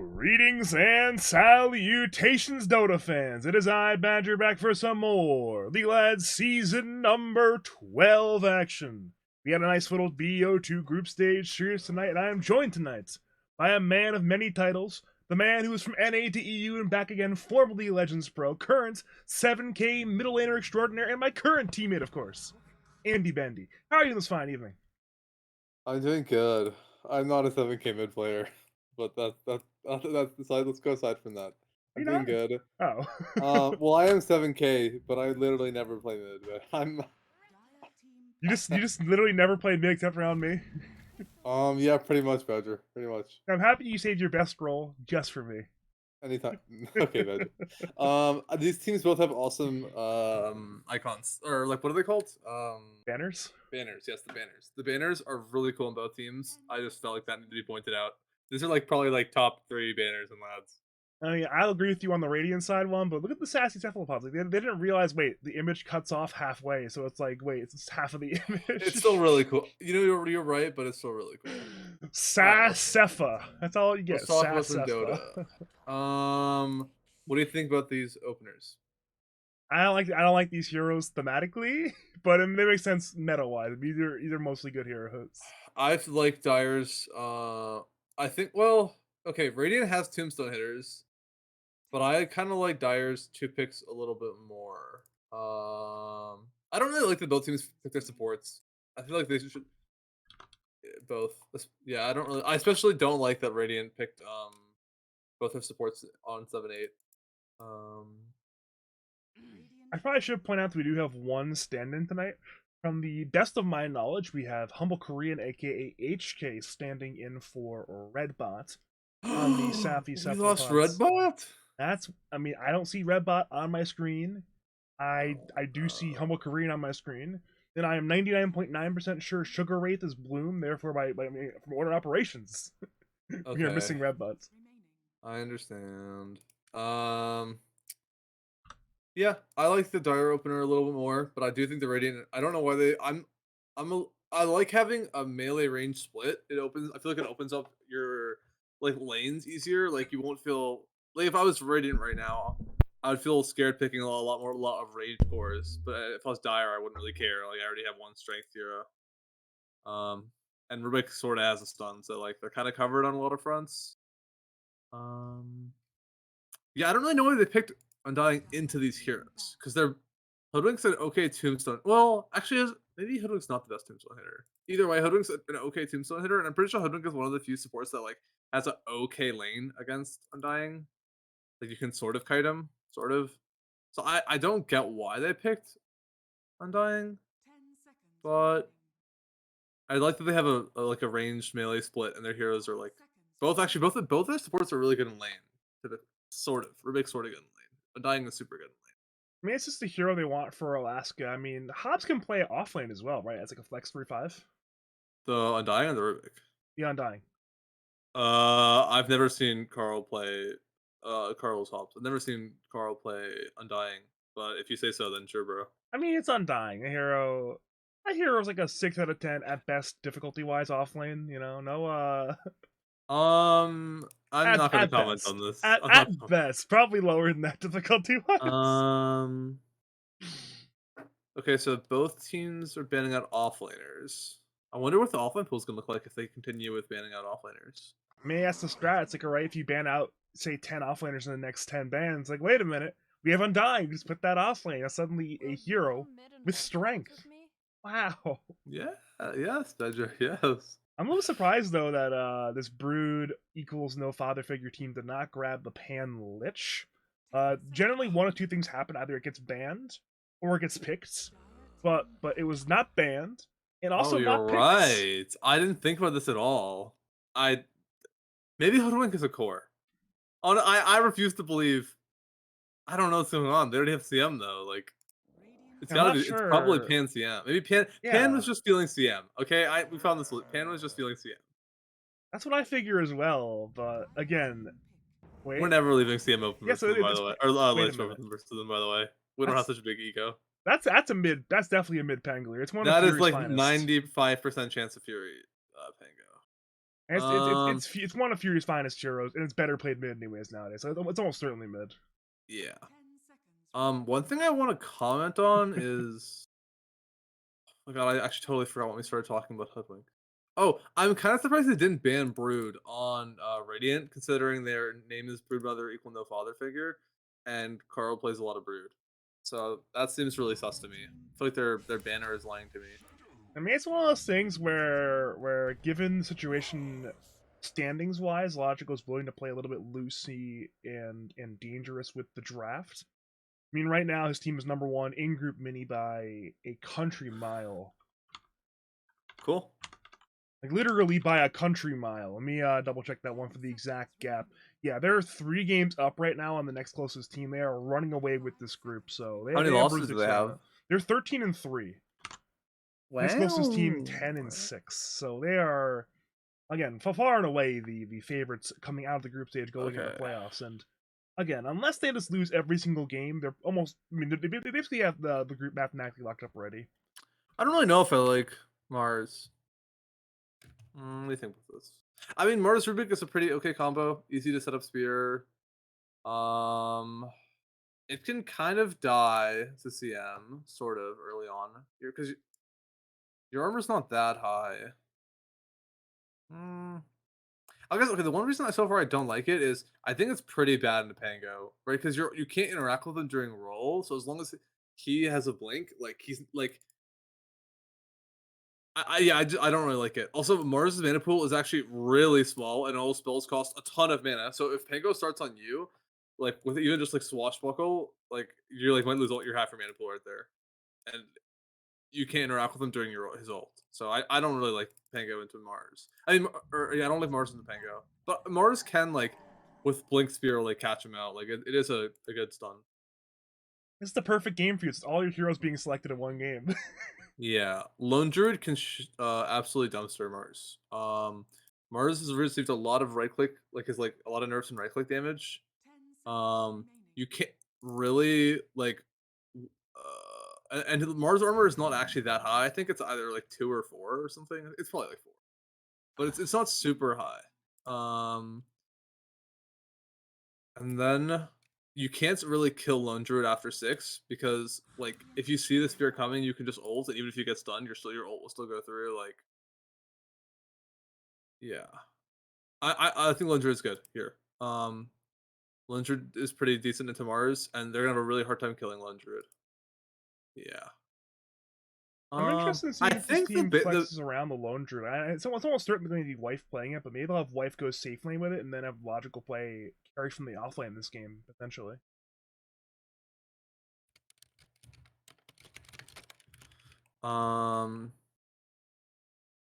Greetings and salutations, Dota fans. It is I, Badger, back for some more League of Legends Season number 12 action. We had a nice little BO2 group stage series tonight, and I am joined tonight by a man of many titles, the man who is from NA to EU and back again, formerly Legends Pro, current 7K middle laner extraordinaire, and my current teammate, of course, Andybendy. How are you this fine evening? I'm doing good. I'm not a 7K mid player, but that's aside. Let's go aside from that. Are I'm you doing not? good. Oh. Well, I am 7K, but I literally never play mid. But I'm You just literally never played mid except around me. yeah, pretty much, Badger. Pretty much. I'm happy you saved your best role just for me. Anytime. Okay, Badger. These teams both have awesome icons, or like what are they called? Banners? Banners. Yes, the banners. The banners are really cool in both teams. I just felt like that needed to be pointed out. These are like probably like top 3 banners in lads. I mean, I'll agree with you on the Radiant side one, but look at the Sassy Cephalopods. Like, they didn't realize, wait, the image cuts off halfway, so it's like, wait, it's half of the It's image. still really cool. You know, you're right, but it's still really cool. All right, Sassefa. That's all you let's get. talk about some Sassefa. Dota. What do you think about these openers? I don't like these heroes thematically, but they make sense meta wise. Either mostly good heroes. I like Dyer's. I think. Well, okay. Radiant has Tombstone hitters, but I kind of like Dyer's 2 picks a little bit more. I don't really like that both teams pick their supports. I feel like they should both. Yeah, I don't really. I especially don't like that Radiant picked both their supports on 7-8. Um, I probably should point out that we do have one stand-in tonight. From the best of my knowledge, we have Humble Korean, aka HK, standing in for Redbot on the Sappy we lost Cephalopods. Redbot. I mean, I don't see Redbot on my screen. I do see Uh, Humble Korean on my screen. Then I am 99.9% sure Sugar Wraith is Bloom, therefore, from order operations, we are okay, missing Redbots. I understand. Um, yeah, I like the Dire opener a little bit more, but I do think the Radiant. I don't know why they. I like having a melee range split. It opens. I feel like it opens up your like lanes easier. Like you won't feel like if I was Radiant right now, I would feel scared picking a lot of rage cores. But if I was Dire, I wouldn't really care. Like I already have one strength hero. And Rubik sort of has a stun, so like they're kind of covered on a lot of fronts. Um, yeah, I don't really know why they picked Undying into these heroes because they're Hoodwink's an okay Tombstone. Well, actually, maybe Hoodwink's not the best Tombstone hitter. Either way, Hoodwink's an okay Tombstone hitter, and I'm pretty sure Hoodwink is one of the few supports that like has an okay lane against Undying. Like you can sort of kite him, sort of. So I don't get why they picked Undying, but I like that they have like a ranged melee split, and their heroes are like both their supports are really good in lane. Sort of. Rubik's sort of good in lane. Undying is super good in lane. I mean, it's just the hero they want for Alaska. I mean, Hobbs can play off lane as well, right? It's like a flex 3-5. The Undying or the Rubik? Yeah, Undying. I've never seen Carl play Carl's Hobbs. I've never seen Carl play Undying, but if you say so, then sure, bro. I mean, it's Undying. A hero's like a 6 out of 10 at best, difficulty wise, off lane. You know, no, I'm not gonna at comment best, on this. at I'm not. at best, probably lower than that difficulty wise. Um. Okay, so both teams are banning out offlaners. I wonder what the offlane pool is gonna look like if they continue with banning out offlaners. I mean, that's the strat. It's like, alright, if you ban out, say, 10 offlaners in the next 10 bans, like, wait a minute, we have Undying. Just put that offlane. That's suddenly a hero with strength. Wow. Yeah. Yes, Badger. Yes. I'm a little surprised though that this Brood equals no father figure team did not grab the Pan Lich. Generally, one of two things happen: either it gets banned or it gets picked. But it was not banned and Oh, also you're not picked. right. I didn't think about this at all. I maybe Hoodwink is a core. Oh, no, I refuse to believe. I don't know what's going on. They already have CM though. Like it's I'm gotta not be. It's probably sure. Pan CM. Maybe Pan Yeah, was just feeling CM. Okay, we found this. Pan was just feeling CM. that's what I figure as well. But again, We're wait. never leaving CM open Yeah, versus so them, by it's the way, or wait a Lich minute. open versus them, by the way. We don't have That's such a big ego. that's a mid. That's definitely a mid Pangolier. It's one of That is Fury's like finest. 95% chance of Fury, Pango. And Um, it's one of Fury's finest heroes, and it's better played mid anyways nowadays. So it's almost certainly mid. yeah. One thing I want to comment on is, oh my god, I actually totally forgot when we started talking about Hoodwink. Oh, I'm kind of surprised they didn't ban Brood on Radiant, considering their name is Brood Mother equal no father figure, and Carl plays a lot of Brood. So that seems really sus to me. I feel like their banner is lying to me. I mean, it's one of those things where given the situation, standings wise, Logical is willing to play a little bit loosey and dangerous with the draft. I mean, right now his team is number one in group mini by a country mile. Cool. Like literally by a country mile. Let me double check that one for the exact gap. Yeah, they're 3 games up right now on the next closest team. They are running away with this group, so How many they have losses room do to they expand have? that. They're 13-3. Next closest team 10-6. So they are again far and away the favorites coming out of the group stage going into Okay. playoffs. And again, unless they just lose every single game, they're almost. I mean, they basically have the group mathematically locked up already. I don't really know if I like Mars. Let me think about this. I mean, Mars Rubik is a pretty okay combo. Easy to set up spear. Um, it can kind of die to CM sort of early on because your armor's not that high. Mm, I guess okay. The one reason so far I don't like it is I think it's pretty bad in the Pango, right? Because you can't interact with him during roll. So as long as he has a blink, like he's like I don't really like it. Also, Mars' mana pool is actually really small, and all spells cost a ton of mana. So if Pango starts on you, like with even just like Swashbuckle, like you like might lose all your half your mana pool right there, and you can't interact with him during his ult. So I don't really like Pango into Mars. I mean, yeah, I don't like Mars into Pango, but Mars can like with Blink Spear like catch him out. Like it is a good stun. It's the perfect game for you. It's all your heroes being selected in one game. Yeah, Lone Druid can absolutely dumpster Mars. Mars has received a lot of right click, like his like a lot of nerfs and right click damage. You can't really like, and Mars armor is not actually that high. I think it's either like 2 or 4 or something. It's probably like 4, but it's not super high. And then you can't really kill Lone Druid after 6 because like if you see the spear coming, you can just ult, and even if you get stunned, your ult will still go through. Like, yeah, I think Lone Druid's good here. Lone Druid is pretty decent into Mars, and they're gonna have a really hard time killing Lone Druid. Yeah. I'm interested in I seeing if this think team flexes around the Lone Druid. It's almost certainly going to be Wife playing it, but maybe they'll have Wife go safe lane with it, and then have Logical play carry from the offlane this game potentially. um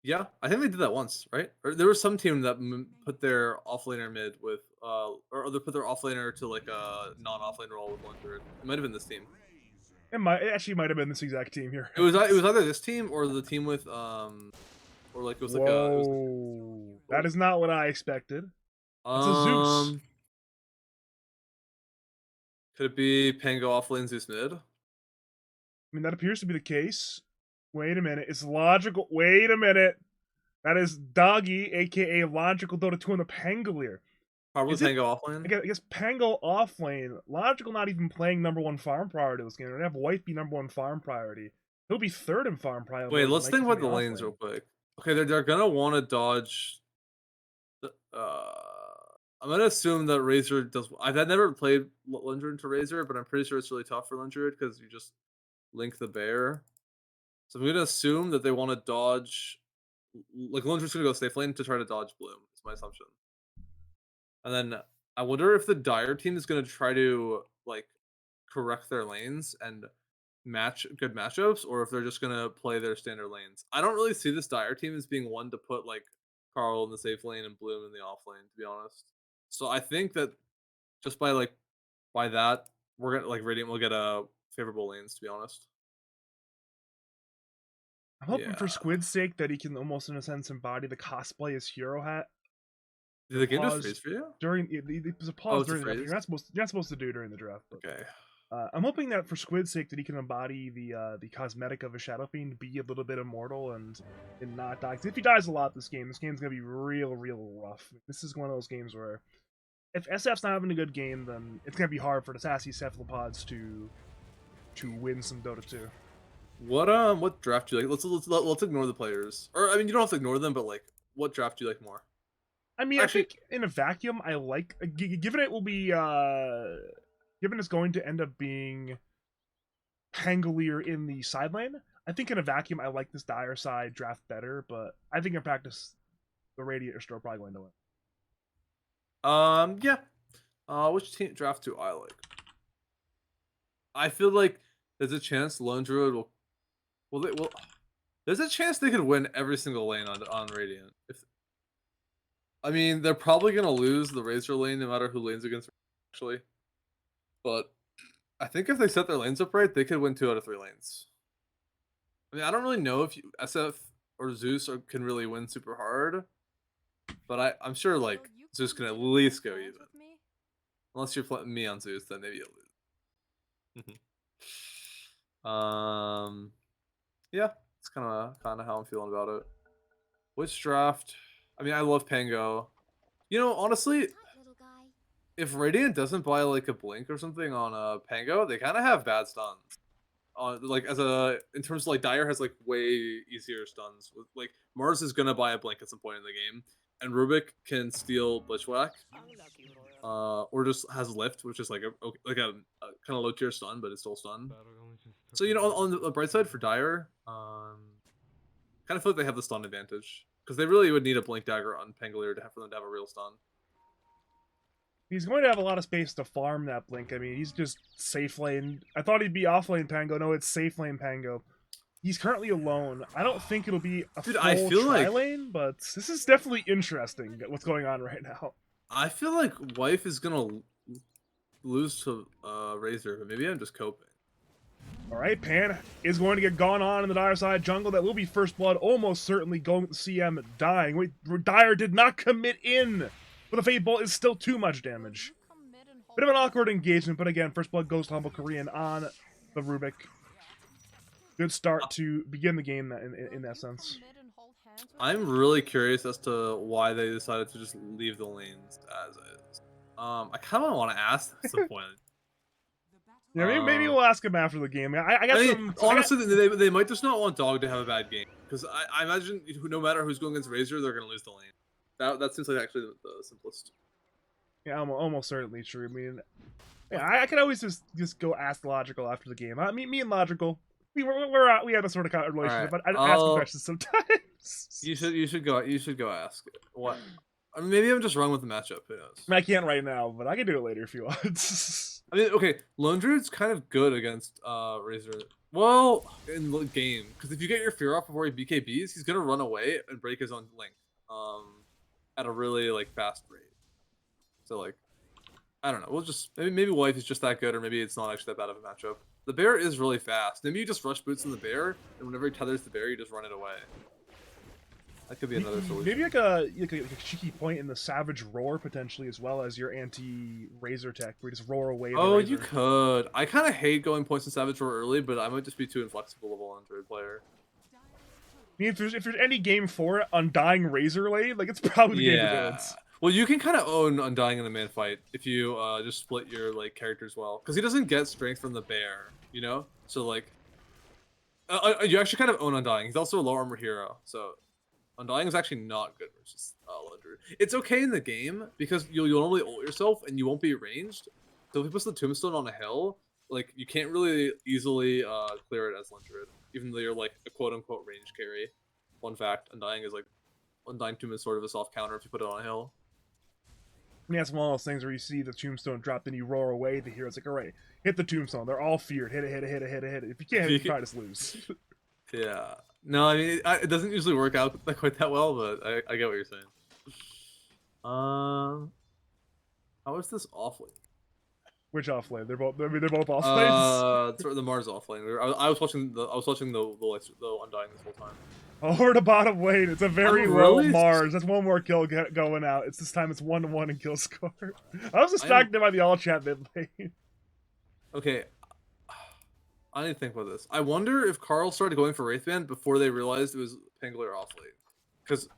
yeah, I think they did that once, right? Or there was some team that put their offlaner mid with or they put their offlaner to like a non-offlane role with Lone Druid. It might have been this team. It actually might have been this exact team here. It was either this team or the team with or like it was like a it was Whoa, that is not what I expected. That's a Zeus. um could it be Pango offlane Zeus mid? I mean, that appears to be the case. Wait a minute, it's Logical. Wait a minute, that is Doggy, aka Logical Dota 2 on the Pangolier. Probably Is it? Pango offlane. I guess Pango offlane. Logical not even playing number one farm priority this game. They're gonna have White be number one farm priority. He'll be third in farm priority. Wait, let's think about the off lanes lane. real quick. Okay, they're gonna want to dodge. I'm gonna assume that Razor does. I've never played Lundred into Razor, but I'm pretty sure it's really tough for Lundred because you just link the bear. So I'm gonna assume that they want to dodge. Like Lundred's gonna go safe lane to try to dodge Bloom. Is my assumption. And then I wonder if the Dire team is gonna try to like correct their lanes and match good matchups, or if they're just gonna play their standard lanes. I don't really see this Dire team as being one to put like Carl in the safe lane and Bloom in the off lane, to be honest. So I think that just by that, we're gonna like Radiant will get a favorable lanes, to be honest. I'm hoping for Yeah. Squid's sake that he can almost, in a sense, embody the cosplay as hero hat. Did the game just Pause there's for you? during. There's a Oh, pause it's a during the draft. freeze. You're not supposed to do during the draft, but Okay. I'm hoping that for Squid's sake that he can embody the cosmetic of a Shadow Fiend, be a little bit immortal and not die. 'Cause if he dies a lot this game's gonna be real rough. This is one of those games where if SF's not having a good game, then it's gonna be hard for the Sassy Cephalopods to win some Dota 2. What draft do you like? Let's ignore the players. Or I mean, you don't have to ignore them, but like, what draft do you like more? I mean, Actually, I think in a vacuum, I like given it will be given it's going to end up being Pangolier in the side lane. I think in a vacuum, I like this Dire side draft better, but I think in practice, the Radiant are still probably going to win. yeah. Which team draft do I like? I feel like there's a chance Lone Druid will. There's a chance they could win every single lane on Radiant. I mean, they're probably gonna lose the Razor lane no matter who lanes against. Actually, but I think if they set their lanes up right, they could win 2 out of 3 lanes. I mean, I don't really know if SF or Zeus can really win super hard, but I'm sure like Zeus can at least go even. Unless you're playing me on Zeus, then maybe you'll lose. Yeah, it's kind of how I'm feeling about it. Which draft? I mean, I love Pango. You know, honestly, if Radiant doesn't buy like a blink or something on Pango, they kind of have bad stuns. Like in terms of like Dire has like way easier stuns. Like Mars is gonna buy a blink at some point in the game, and Rubik can steal Bushwhack, or just has lift, which is like a kind of low tier stun, but it's still stun. So you know, on the bright side for Dire, kind of feel like they have the stun advantage because they really would need a blink dagger on Pangolier for them to have a real stun. He's going to have a lot of space to farm that blink. I mean, he's just safe lane. I thought he'd be off lane Pango. No, it's safe lane Pango. He's currently alone. I don't think it'll be a full tri lane, but this is definitely interesting what's going on right now. I feel like Wife is gonna lose to Razor, but maybe I'm just coping. All right, Pan is going to get gone on in the Dire side jungle. That will be first blood, almost certainly going with the CM dying. Wait, Dire did not commit in. But the Fate Bolt is still too much damage. Bit of an awkward engagement, but again, first blood goes to Humble Korean on the Rubik. Good start to begin the game in that sense. I'm really curious as to why they decided to just leave the lanes as is. I kind of want to ask at some point. Yeah, maybe we'll ask him after the game. Honestly, they might just not want Dog to have a bad game. Because I imagine no matter who's going against Razor, they're going to lose the lane. That seems like actually the simplest. Yeah, almost certainly true. I mean, yeah, I could always just go ask Logical after the game. Me and Logical, we have a sort of relationship, right. But I ask questions sometimes. You should go ask. What? I mean, maybe I'm just wrong with the matchup. Who knows? I mean, I can't right now, but I can do it later if you want. I mean, okay, Lone Druid's kind of good against Razor. Well, in the game, because if you get your fear off before he BKBs, he's gonna run away and break his own link. At a really like fast rate. So like, I don't know. We'll just maybe Wife is just that good, or maybe it's not actually that bad of a matchup. The bear is really fast. Maybe you just rush boots in the bear, and whenever he tethers the bear, you just run it away. That could be another solution. Maybe like a cheeky point in the Savage Roar potentially, as well as your anti-Razor tech, where you just roar away. Oh, you could. I kind of hate going points in Savage Roar early, but I might just be too inflexible of a Lone player. I mean, if there's any game for it, Undying Razor lane, like it's probably the game to do it. Well, you can kind of own Undying in the man fight if you just split your like characters well, because he doesn't get strength from the bear, you know. So like, you actually kind of own Undying. He's also a low armor hero, so Undying is actually not good versus Lone Druid. It's okay in the game because you'll normally ult yourself and you won't be ranged. So if you put the tombstone on a hill, like you can't really easily clear it as Lone Druid. Even though you're like a quote-unquote range carry. Fun fact, Undying Tomb is sort of a soft counter if you put it on a hill. I mean, that's one of those things where you see the tombstone drop, then you roar away, the hero's like, alright, hit the tombstone. They're all feared. Hit it. If you can't hit it, you probably just lose. Yeah. No, I mean, it doesn't usually work out quite that well, but I get what you're saying. How is this offlane? Which offlane? They're both offlanes. The Mars offlane. I was watching the Undying this whole time. Oh, we're the bottom lane. It's a very low Mars. That's one more kill going out. This time it's 1-1 in kill score. I was distracted by the all chat mid lane. Okay, I didn't think about this. I wonder if Carl started going for Wraithband before they realized it was Pangolier off lane. Because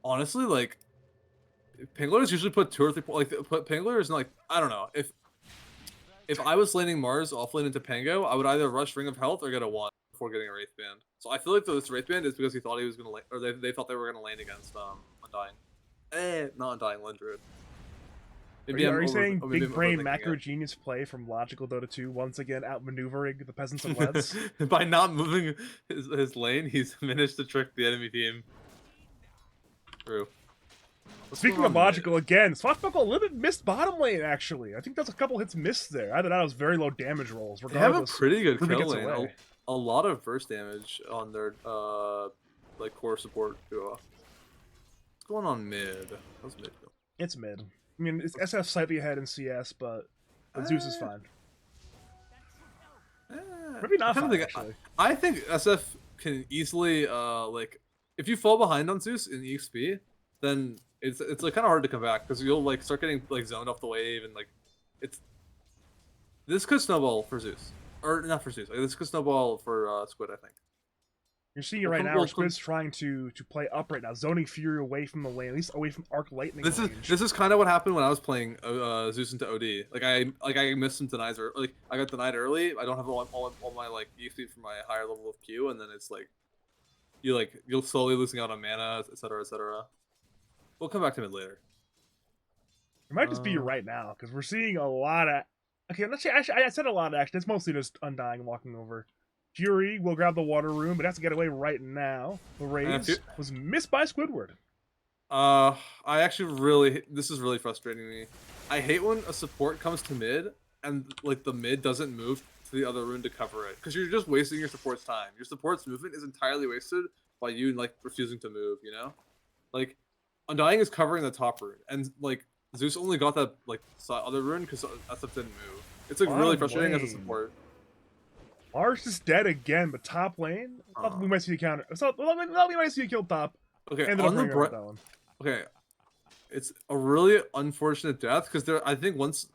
honestly, like Pangoliers usually put 2 or 3 like put Pangoliers in like I don't know if I was laning Mars off lane into Pango, I would either rush Ring of Health or get a 1 before getting a Wraithband. So I feel like this Wraithband is because he thought he was gonna lane, or they thought they were gonna lane against Undying. Not Undying, Lindred. Maybe Are you saying or maybe big I'm brain overthinking macro it. genius play from Logical Dota 2 once again outmaneuvering the peasants of Leds? By not moving his lane, he's managed to trick the enemy team. True. Speaking of Logical again, Swashbuckle a little bit missed bottom lane actually. I think that's a couple hits missed there. I thought that was very low damage rolls. They have a Regardless, pretty good Ruby kill gets lane. away. A lot of burst damage on their like core support duo. What's going on mid? How's mid go? It's mid. I mean, it's SF slightly ahead in CS, but Zeus is fine. Maybe not fine, actually. I think SF can easily like if you fall behind on Zeus in EXP, then it's like kind of hard to come back because you'll like start getting like zoned off the wave and like this could snowball for Zeus or not for Zeus. Like, this could snowball for Squid, I think. You're seeing it right now. Squid's trying to play up right now, zoning Fury away from the lane, at least away from Arc Lightning. This is kind of what happened when I was playing Zeus into OD. Like I missed some denies or like I got denied early. I don't have all my like EXP for my higher level of Q, and then it's like you'll slowly losing out on mana, etc., etc. We'll come back to mid later. It might just be right now because we're seeing a lot of. Okay, actually, I said a lot of action. It's mostly just Undying and walking over. Fury will grab the water room, but has to get away right now. The raise was missed by Squidward. I actually this is really frustrating me. I hate when a support comes to mid and like the mid doesn't move to the other rune to cover it because you're just wasting your support's time. Your support's movement is entirely wasted by you like refusing to move. You know, like Undying is covering the top rune, and like Zeus only got that like other rune because SF didn't move. It's like really frustrating as a support. Mars is dead again, but top lane, we might see a counter. So we might see a kill top. Okay, on the okay, it's a really unfortunate death because they're. I think once,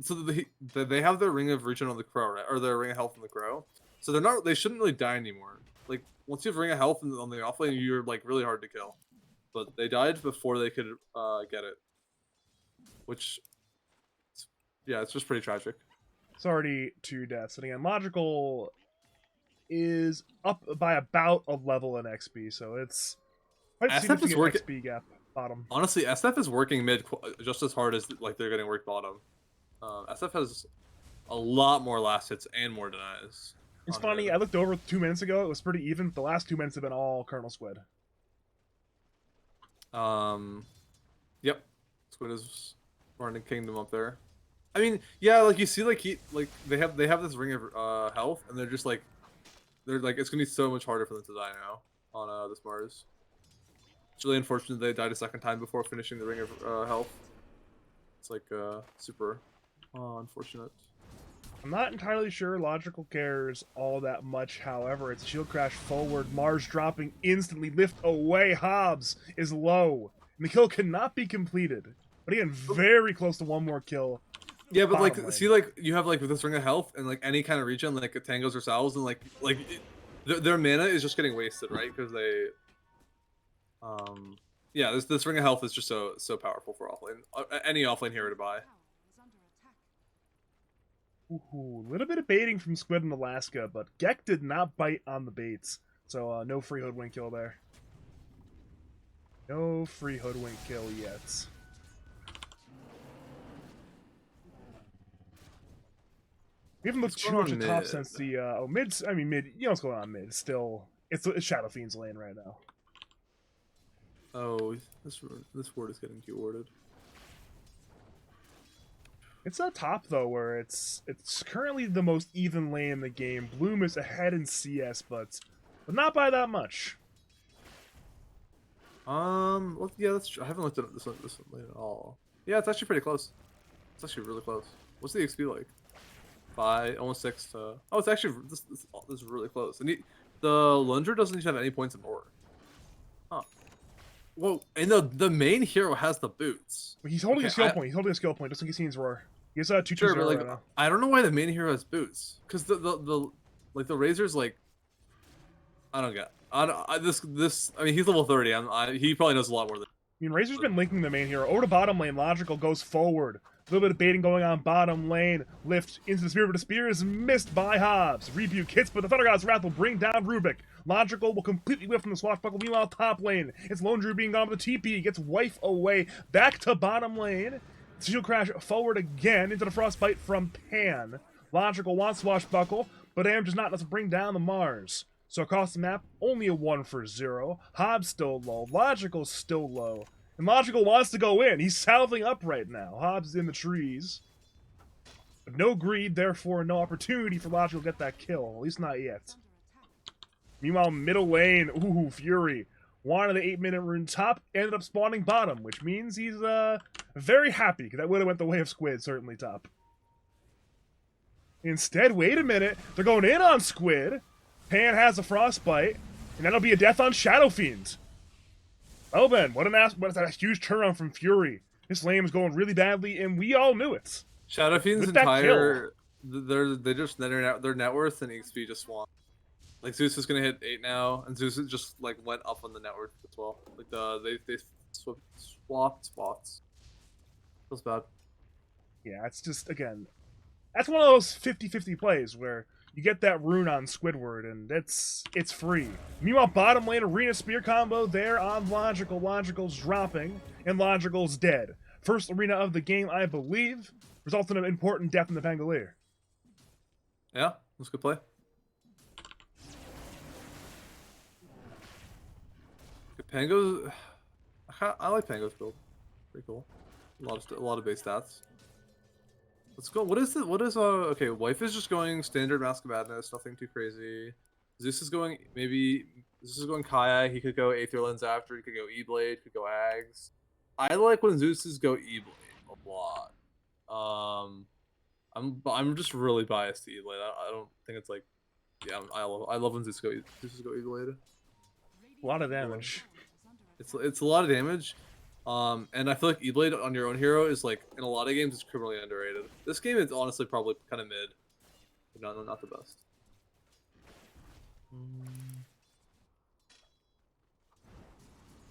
so they have their ring of regen on the crow, right, or their ring of health on the crow. So they're not. They shouldn't really die anymore. Like once you have ring of health on the off lane, you're like really hard to kill. But they died before they could get it, which, yeah, it's just pretty tragic. It's already 2 deaths. And again, Logical is up by about a level in XP, so it's quite a significant XP gap bottom. Honestly, SF is working mid just as hard as like they're getting worked bottom. SF has a lot more last hits and more denies. It's funny, I looked over 2 minutes ago, it was pretty even. The last 2 minutes have been all Colonel Squid. Yep. Squid is running Kingdom up there. I mean, yeah, like you see, like they have this ring of health, and they're just like, it's gonna be so much harder for them to die now on this Mars. It's really unfortunate they died a second time before finishing the ring of health. It's like super unfortunate. I'm not entirely sure Logical cares all that much. However, it's shield crash forward, Mars dropping instantly, lift away. Hobbs is low, and the kill cannot be completed. But again, very close to one more kill. Yeah, but like, see, like you have like with this ring of health and like any kind of regen, like tangos or salves, and their mana is just getting wasted, right? Because they, yeah, this ring of health is just so powerful for offlane. Any offlane hero to buy. Ooh, a little bit of baiting from Squid in Alaska, but Gek did not bite on the baits, so no free hoodwink kill there. No free hoodwink kill yet. We haven't looked too much at top since the mid. I mean mid. You know what's going on mid? It's Shadow Fiend's lane right now. Oh, this ward is getting keyworded. It's a top though, where it's currently the most even lane in the game. Bloom is ahead in CS, but not by that much. Well, yeah, that's true. I haven't looked at this one lane at all. Yeah, it's actually pretty close. It's actually really close. What's the XP like? 5, almost 6 to. Oh, it's actually this is really close. And the Lunger doesn't even have any points of Roar. Huh. Whoa, and the main hero has the boots. He's holding a skill point. He's holding a skill point just in case he needs Roar. He's 2-2-0 Sure, but like right now. I don't know why the main hero has boots. Because the Razor's like I don't get. This. I mean, he's level 30. He probably knows a lot more than. I mean, Razor's been linking the main hero over to bottom lane. Logical goes forward. A little bit of baiting going on bottom lane. Lift into the spear, but the spear is missed by Hobbs. Rebuke hits, but the Thunder God's Wrath will bring down Rubik. Logical will completely whip from the swashbuckle. Meanwhile, top lane, it's Lone Drew being gone with the TP. Gets wife away. Back to bottom lane. Shield crash forward again into the frostbite from Pan. Logical wants swashbuckle, but damage does not. Let's bring down the Mars. So across the map, only a 1 for 0. Hobbs still low. Logical's still low. And Logical wants to go in. He's salving up right now. Hobbs is in the trees. But no greed, therefore no opportunity for Logical to get that kill. At least not yet. Meanwhile, middle lane. Ooh, Fury. Wanted the 8-minute rune top, ended up spawning bottom, which means he's very happy, because that would have went the way of Squid, certainly top. Instead, wait a minute. They're going in on Squid. Pan has a frostbite, and that'll be a death on Shadow Fiend. Oh, Ben, what a huge turnaround from Fury. This lane is going really badly, and we all knew it. Shadow Fiend's entire their net worth and XP just swapped. Like Zeus is gonna hit 8 now, and Zeus just like went up on the net worth as well. Like they swapped spots. Feels bad. Yeah, it's just again, that's one of those 50-50 plays where you get that rune on Squidward, and it's free. Meanwhile, bottom lane Arena Spear combo there on Logical. Logical's dropping, and Logical's dead. First arena of the game, I believe, resulting in an important death in the Pangolier. Yeah, that's a good play. Pango's, I like Pango's build. Pretty cool. A lot of base stats. Let's go. What is okay, Wife is just going standard Mask of Madness, nothing too crazy. Zeus is going Kaya, he could go Aether Lens after, he could go E-Blade, could go Ags. I like when Zeus's go E-Blade a lot. I'm just really biased to E-Blade. I don't think it's like, yeah, I love when Zeus go E-Blade. A lot of damage. It's a lot of damage. And I feel like E-Blade on your own hero is like, in a lot of games, it's criminally underrated. This game is honestly probably kind of mid. But not the best.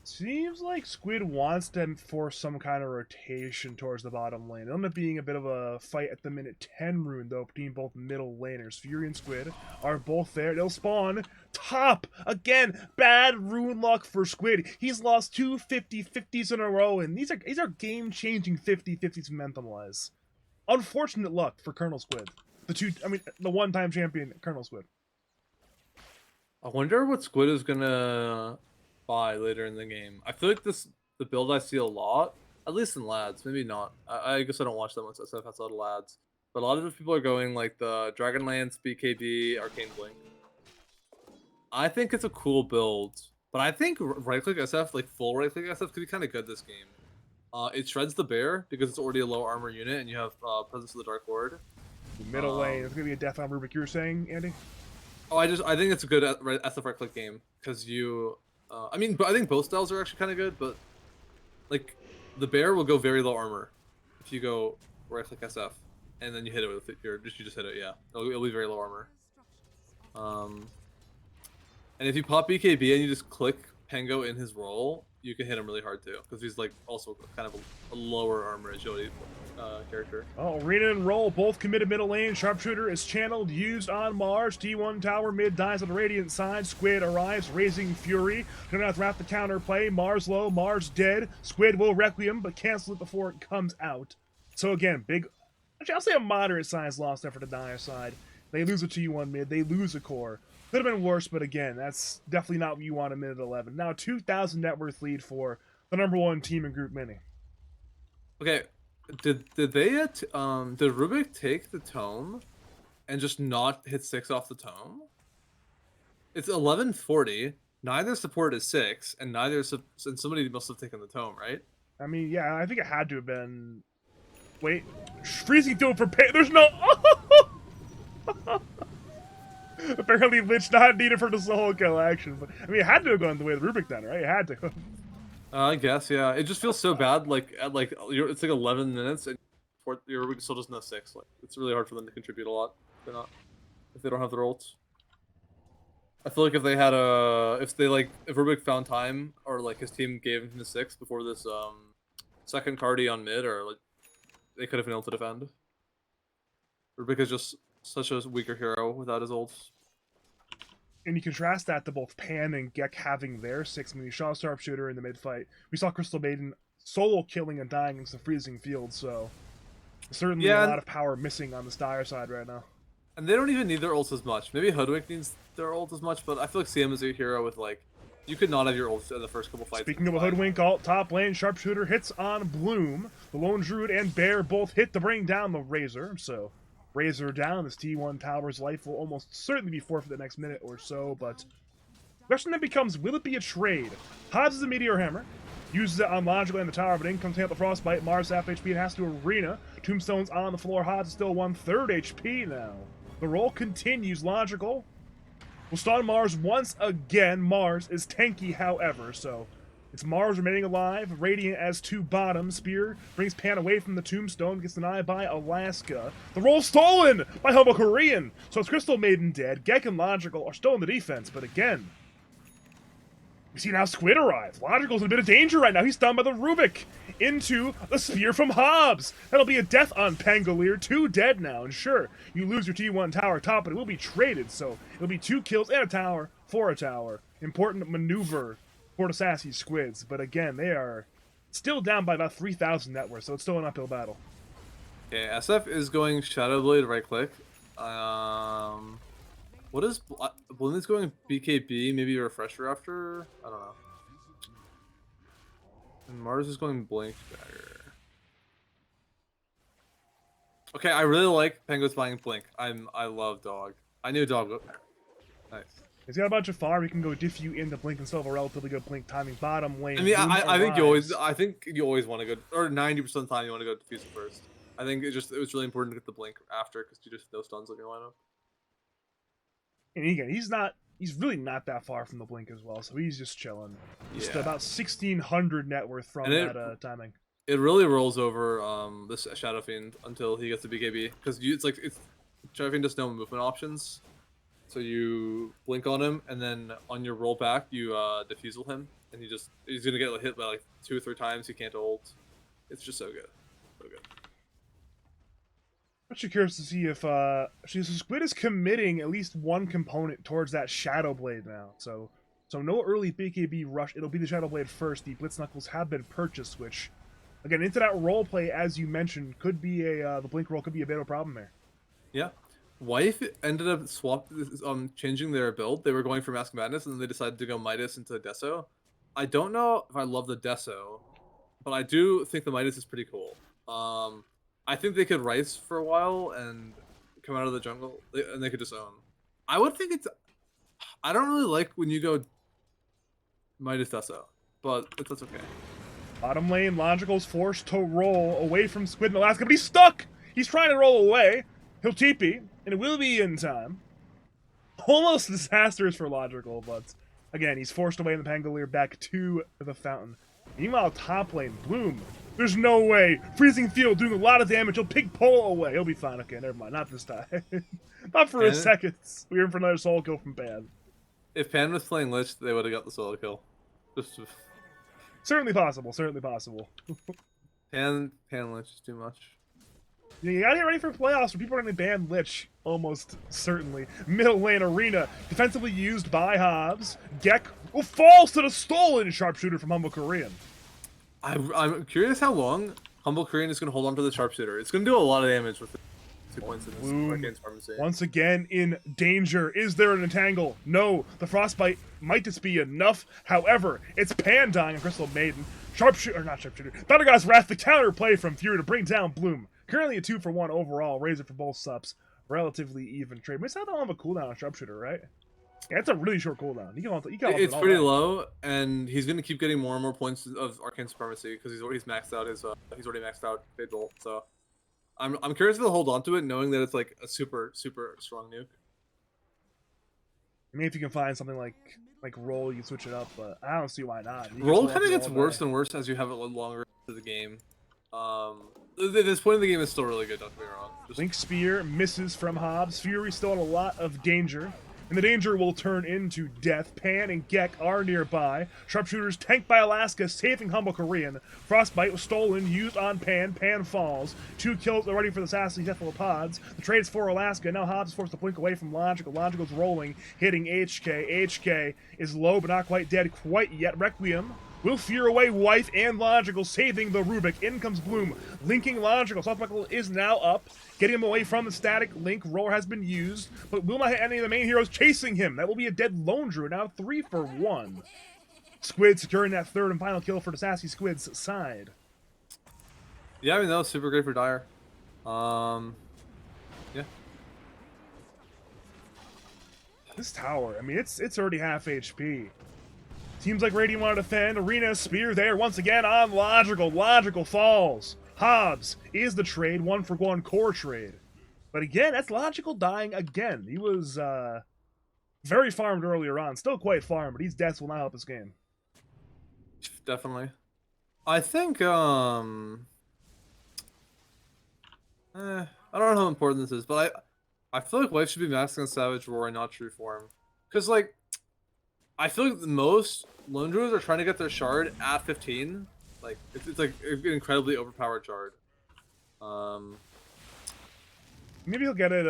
Seems like Squid wants to force some kind of rotation towards the bottom lane. It'll end up being a bit of a fight at the minute 10 rune, though, between both middle laners. Fury and Squid are both there. They'll spawn top. Again, bad rune luck for Squid. He's lost 2 50-50s in a row, and these are game-changing 50-50s momentum-wise. Unfortunate luck for Colonel Squid. The one-time champion, Colonel Squid. I wonder what Squid is gonna buy later in the game. I feel like the build I see a lot, at least in lads, maybe not. I guess I don't watch that much SF outside of lads, but a lot of the people are going like the Dragonlance, BKB, Arcane Blink. I think it's a cool build, but I think right click SF, like full right click SF, could be kind of good this game. It shreds the bear because it's already a low armor unit, and you have Presence of the Dark Lord. Middle lane, it's gonna be a death on Rubik. You were saying, Andy? Oh, I think it's a good SF right click game because you. I mean, I think both styles are actually kind of good, but like the bear will go very low armor if you go right click SF and then you hit it with you just hit it. Yeah, it'll be very low armor. And if you pop BKB and you just click Pango in his role, you can hit him really hard too because he's like also kind of a lower armor agility character. Oh, Arena and Roll both committed middle lane. Sharpshooter is channeled, used on Mars. T1 tower mid dies on the Radiant side. Squid arrives, raising Fury. Gonna have to wrap the counter play. Mars low, Mars dead. Squid will Requiem, but cancel it before it comes out. So again, I'll say a moderate sized loss there for the Dire side. They lose a T1 mid, they lose a core. Could have been worse, but again, that's definitely not what you want in minute 11. Now 2,000 net worth lead for the #1 team in Group Mini. Okay. Did Rubik take the tome and just not hit 6 off the tome? It's 1140. Neither support is 6, and and somebody must have taken the tome, right? I mean, yeah, I think it had to have been. Wait, freezing field for pay. There's no. Apparently, Lich not needed for the solo kill action, but I mean, it had to have gone the way of Rubik then, right? It had to. I guess, yeah. It just feels so bad. It's like 11 minutes and your Rubik still doesn't have 6. Like it's really hard for them to contribute a lot. If they don't have their ults. I feel like if they had if Rubik found time or like his team gave him the 6 before this second cardy on mid, or like they could have been able to defend. Rubik is just such a weaker hero without his ults. And you contrast that to both Pan and Gek having their 6. I mean, you saw Sharpshooter in the mid fight. We saw Crystal Maiden solo killing and dying against the freezing field, so certainly a lot of power missing on the Dire side right now. And they don't even need their ults as much. Maybe Hoodwink needs their ult as much, but I feel like CM is a hero with like, you could not have your ults in the first couple fights. Speaking of a Hoodwink ult, top lane, Sharpshooter hits on Bloom. The Lone Druid and Bear both hit to bring down the Razor, so Razor down. This T1 Tower's life will almost certainly be forfeit the next minute or so, but the question then becomes, will it be a trade? Hobbs is a Meteor Hammer, uses it on Logical and the tower, but in comes the Frostbite. Mars half HP and has to Arena. Tombstone's on the floor. Hobbs is still 1/3 HP now. The roll continues. Logical will stun Mars once again. Mars is tanky, however, so it's Mars remaining alive. Radiant as 2 bottom. Spear brings Pan away from the Tombstone. Gets denied by Alaska. The roll stolen by Humble Korean. So it's Crystal Maiden dead. Gek and Logical are still in the defense, but again, we see now Squid arrive. Logical's in a bit of danger right now. He's stunned by the Rubik into the Spear from Hobbs. That'll be a death on Pangolier. 2 dead now. And sure, you lose your T1 tower top, but it will be traded. So it'll be 2 kills and a tower for a tower. Important maneuver for the Sassy Squids. But again, they are still down by about 3,000 net worth, so it's still an uphill battle. Okay, SF is going Shadowblade right click. What is Bloom is going BKB? Maybe a refresher after? I don't know. And Mars is going Blink Dagger. Okay, I really like Penguin's buying Blink. I love Dog. I knew Dog. Nice. He's got a bunch of farm. He can go diff you into Blink and still have a relatively good Blink timing. Bottom lane. I mean, I think you always want to go, or 90% of the time you want to go Diffusal first. I think it was really important to get the Blink after because you just have no stuns on your lineup. And again, he's really not that far from the Blink as well, so he's just chilling. Just about 1,600 net worth from that timing. It really rolls over this Shadow Fiend until he gets the BKB, because Shadow Fiend does no movement options, so you blink on him, and then on your roll back you defusal him, and he's gonna get hit by like 2 or 3 times. He can't ult. It's just so good, so good. I'm actually curious to see if Squid is committing at least one component towards that Shadow Blade now. So no early BKB rush. It'll be the Shadow Blade first. The Blitz Knuckles have been purchased, which again into that role play, as you mentioned, could be the Blink roll could be a bit of a problem there. Yeah, Wife ended up changing their build. They were going for Mask of Madness, and then they decided to go Midas into Deso. I don't know if I love the Deso, but I do think the Midas is pretty cool. I think they could Rice for a while and come out of the jungle, and they could just own. I would think I don't really like when you go Midas Deso, but that's okay. Bottom lane, Logical's forced to roll away from Squid in Alaska, but he's stuck! He's trying to roll away. He'll TP, and it will be in time. Almost disastrous for Logical, but again, he's forced away in the Pangolier back to the fountain. Meanwhile, top lane, Bloom. There's no way. Freezing Field doing a lot of damage. He'll pig Polo away. He'll be fine. Okay, never mind. Not this time. Not for a second. We're in for another solo kill from Pan. If Pan was playing Lich, they would have got the solo kill. Certainly possible. Certainly possible. Pan Lich is too much. You gotta get ready for playoffs where people are going to ban Lich, almost certainly. Middle lane Arena, defensively used by Hobbs. Gek falls to the stolen Sharpshooter from Humble Korean. I'm curious how long Humble Korean is going to hold on to the Sharpshooter. It's going to do a lot of damage with 2 points in this Arcane's Pharmacy. Once again in danger. Is there an entangle? No. The Frostbite might just be enough. However, it's Pan dying and Crystal Maiden. Not Sharpshooter. Battlegod's Wrath, the counterplay from Fury to bring down Bloom. Currently a 2-for-1 overall. Razor for both subs. Relatively even trade. But it's not that long of a cooldown on Sharpshooter, right? Yeah, it's a really short cooldown. It's pretty low, and he's going to keep getting more and more points of Arcane Supremacy because he's already maxed out Fade Bolt. So I'm curious if they'll hold on to it, knowing that it's like a super strong nuke. I mean, if you can find something like Roll, you switch it up, but I don't see why not. Roll kind of gets worse and worse as you have it longer into the game. This point in the game is still really good. Don't get me wrong. Link Spear misses from Hobbs. Fury still in a lot of danger. And the danger will turn into death. Pan and Gek are nearby. Sharpshooters tanked by Alaska, saving Humble Korean. Frostbite was stolen, used on Pan. Pan falls. 2 kills already for the Sassy Cephalopods. The trade's for Alaska. Now Hobbs is forced to blink away from Logical. Logical's rolling, hitting HK. HK is low, but not quite dead quite yet. Requiem will fear away Wife and Logical, saving the Rubik. In comes Bloom, linking Logical. Softbuckle is now up, getting him away from the static link. Roller has been used, but will not hit any of the main heroes chasing him. That will be a dead Lone Druid, now 3 for 1. Squid securing that third and final kill for the Sassy Squid's side. Yeah, I mean, that was super great for Dire. Yeah. This tower, I mean, it's already half HP. Teams like Radiant want to defend. Arena Spear there once again on Logical. Logical falls. Hobbs is the trade, 1-for-1 core trade. But again, that's Logical dying again. He was very farmed earlier on. Still quite farmed, but these deaths will not help this game. Definitely. I think, I don't know how important this is, but I feel like Wife should be maxing on Savage Roar and not True Form. Because, like, I feel like most Lone Druids are trying to get their shard at 15. Like, it's like an incredibly overpowered shard. Maybe he'll get it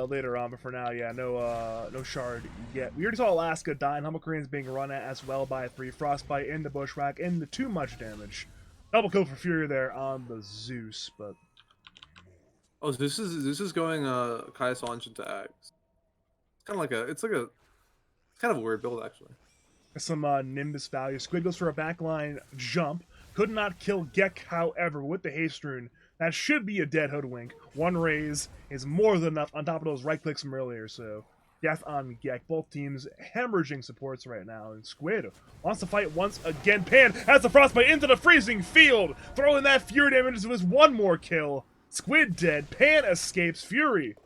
later on, but for now, yeah, no shard yet. We already saw Alaska die, and Humble Korean's being run at as well by 3. Frostbite into Bushwhack, into too much damage. Double kill for Fury there on the Zeus, but... Oh, this is going Kai's launch into Ags. It's kind of like it's kind of a weird build, actually. Some Nimbus value. Squid goes for a backline jump. Could not kill Gek, however, with the haste rune. That should be a dead Hoodwink. 1 raise is more than enough on top of those right clicks from earlier, so death on Gek. Both teams hemorrhaging supports right now, and Squid wants to fight once again. Pan has the Frostbite into the freezing field, throwing that Fury damage into his 1 more kill. Squid dead. Pan escapes. Fury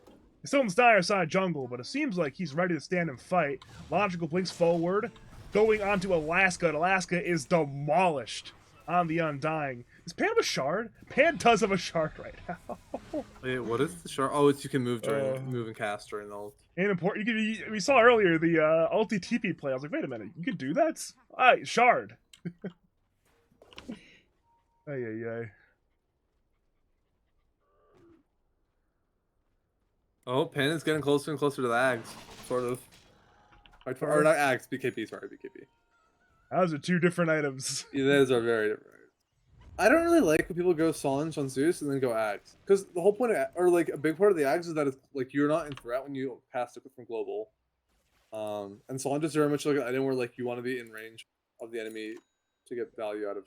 is still in the Dire side jungle, but it seems like he's ready to stand and fight. Logical blinks forward, going on to Alaska, and Alaska is demolished on the Undying. Is Pan have a shard? Pan does have a shard right now. Wait, what is the shard? Oh, it's you can move and cast during the ult. And important, we saw earlier the ulti TP play. I was like, wait a minute, you can do that? Alright, shard. Ay. Oh, Pan is getting closer and closer to the Ags, sort of. Or not Ags, BKB, sorry, BKB. Those are 2 different items. Yeah, those are very different. I don't really like when people go Solange on Zeus and then go Ags. Because the whole point, or like a big part of the Ags is that it's like you're not in threat when you pass it from global. And Solange is very much like an item where like you want to be in range of the enemy to get value out of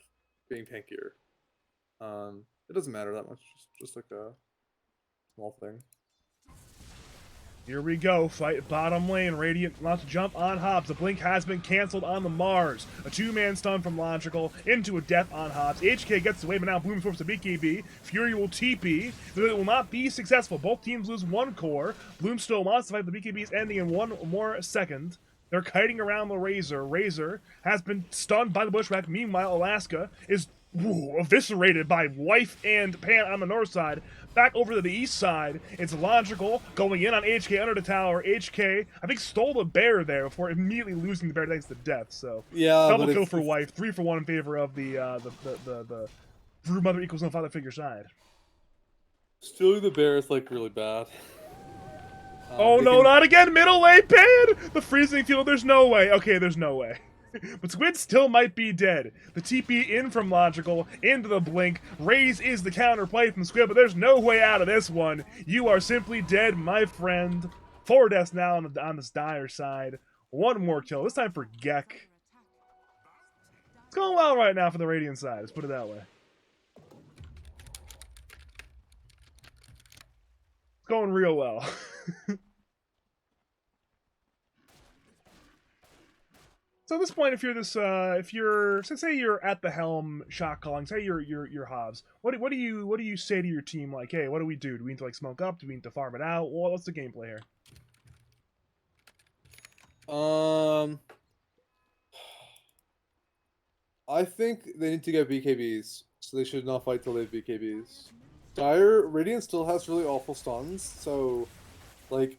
being tankier. It doesn't matter that much, just like a small thing. Here we go, fight bottom lane. Radiant wants to jump on Hobbs. The blink has been canceled on the Mars. A 2-man stun from Logical into a death on Hobbs. HK gets away, but now Bloom forces the BKB. Fury will TP. It will not be successful. Both teams lose 1 core. Bloom still wants to fight. The BKB is ending in 1 more second. They're kiting around the Razor. Razor has been stunned by the Bushwhack. Meanwhile, Alaska is eviscerated by Wife and Pan on the north side. Back over to the east side, it's Logical going in on HK under the tower. HK, I think, stole the bear there before immediately losing the bear thanks to death. So yeah, double kill for Wife, 3 for 1 in favor of the Brood Mother equals no father figure side. Stealing the bear is like really bad. Oh no, not again! Middle lane, Pan! The freezing field, there's no way. Okay, there's no way. But Squid still might be dead. The TP in from Logical, into the blink. Raze is the counterplay from Squid, but there's no way out of this one. You are simply dead, my friend. 4 deaths now on this Dire side. 1 more kill, this time for Gek. It's going well right now for the Radiant side, let's put it that way. It's going real well. So at this point, if you're say you're at the helm, shot calling, say you're Hobbs, what do you say to your team? Like, hey, what do we do? Do we need to like smoke up? Do we need to farm it out? Well, what's the gameplay here? I think they need to get BKBs So they should not fight till they have BKBs. Dire Radiant still has really awful stuns, so like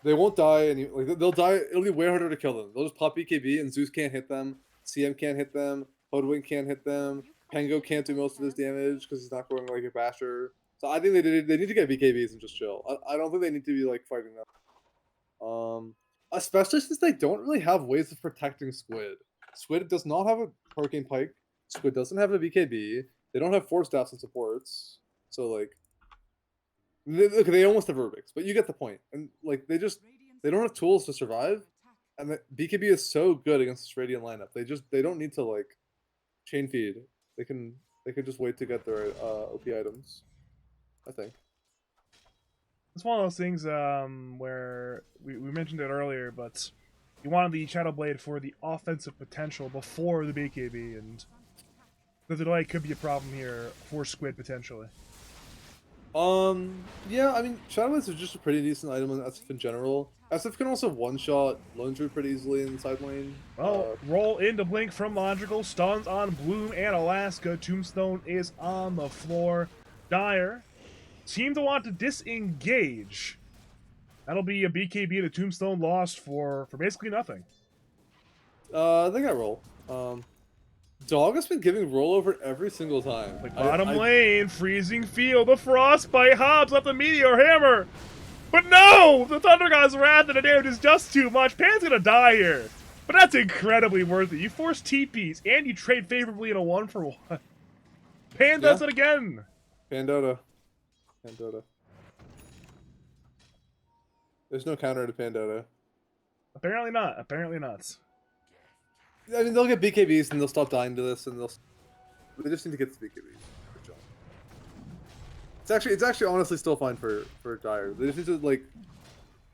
they won't die, and like they'll die. It'll be way harder to kill them. They'll just pop BKB, and Zeus can't hit them. CM can't hit them. Hoodwink can't hit them. Pango can't do most of his damage because he's not going like a basher. So I think they need to get BKBs and just chill. I don't think they need to be like fighting them. Especially since they don't really have ways of protecting Squid. Squid does not have a Hurricane Pike. Squid doesn't have a BKB. They don't have 4 staffs and supports. So like, look, they almost have Rubik's, but you get the point. And like, they don't have tools to survive. And the BKB is so good against this Radiant lineup. They don't need to like chain feed. They can just wait to get their OP items, I think. It's one of those things where we mentioned it earlier, but you wanted the Shadow Blade for the offensive potential before the BKB, and the delay could be a problem here for Squid potentially. Yeah, I mean, Shadow Blades is just a pretty decent item in SF in general. SF can also one-shot Lone Druid pretty easily in the side lane. Well, roll into Blink from Logical, stuns on Bloom and Alaska. Tombstone is on the floor. Dire seem to want to disengage. That'll be a BKB to Tombstone lost for basically nothing. They got roll. Dog has been giving rollover every single time. Like bottom lane, freezing field, the frostbite, Hobbs left the meteor hammer. But no! The Thunder God's wrath and the damage is just too much. Pan's gonna die here. But that's incredibly worth it. You force TPs and you trade favorably in a 1-for-1. Pan does it again. Pandota. There's no counter to Pandota. Apparently not. Apparently not. I mean, they'll get BKBs and they'll stop dying to this, and they just need to get the BKBs. It's actually honestly still fine for Dire. They just need to like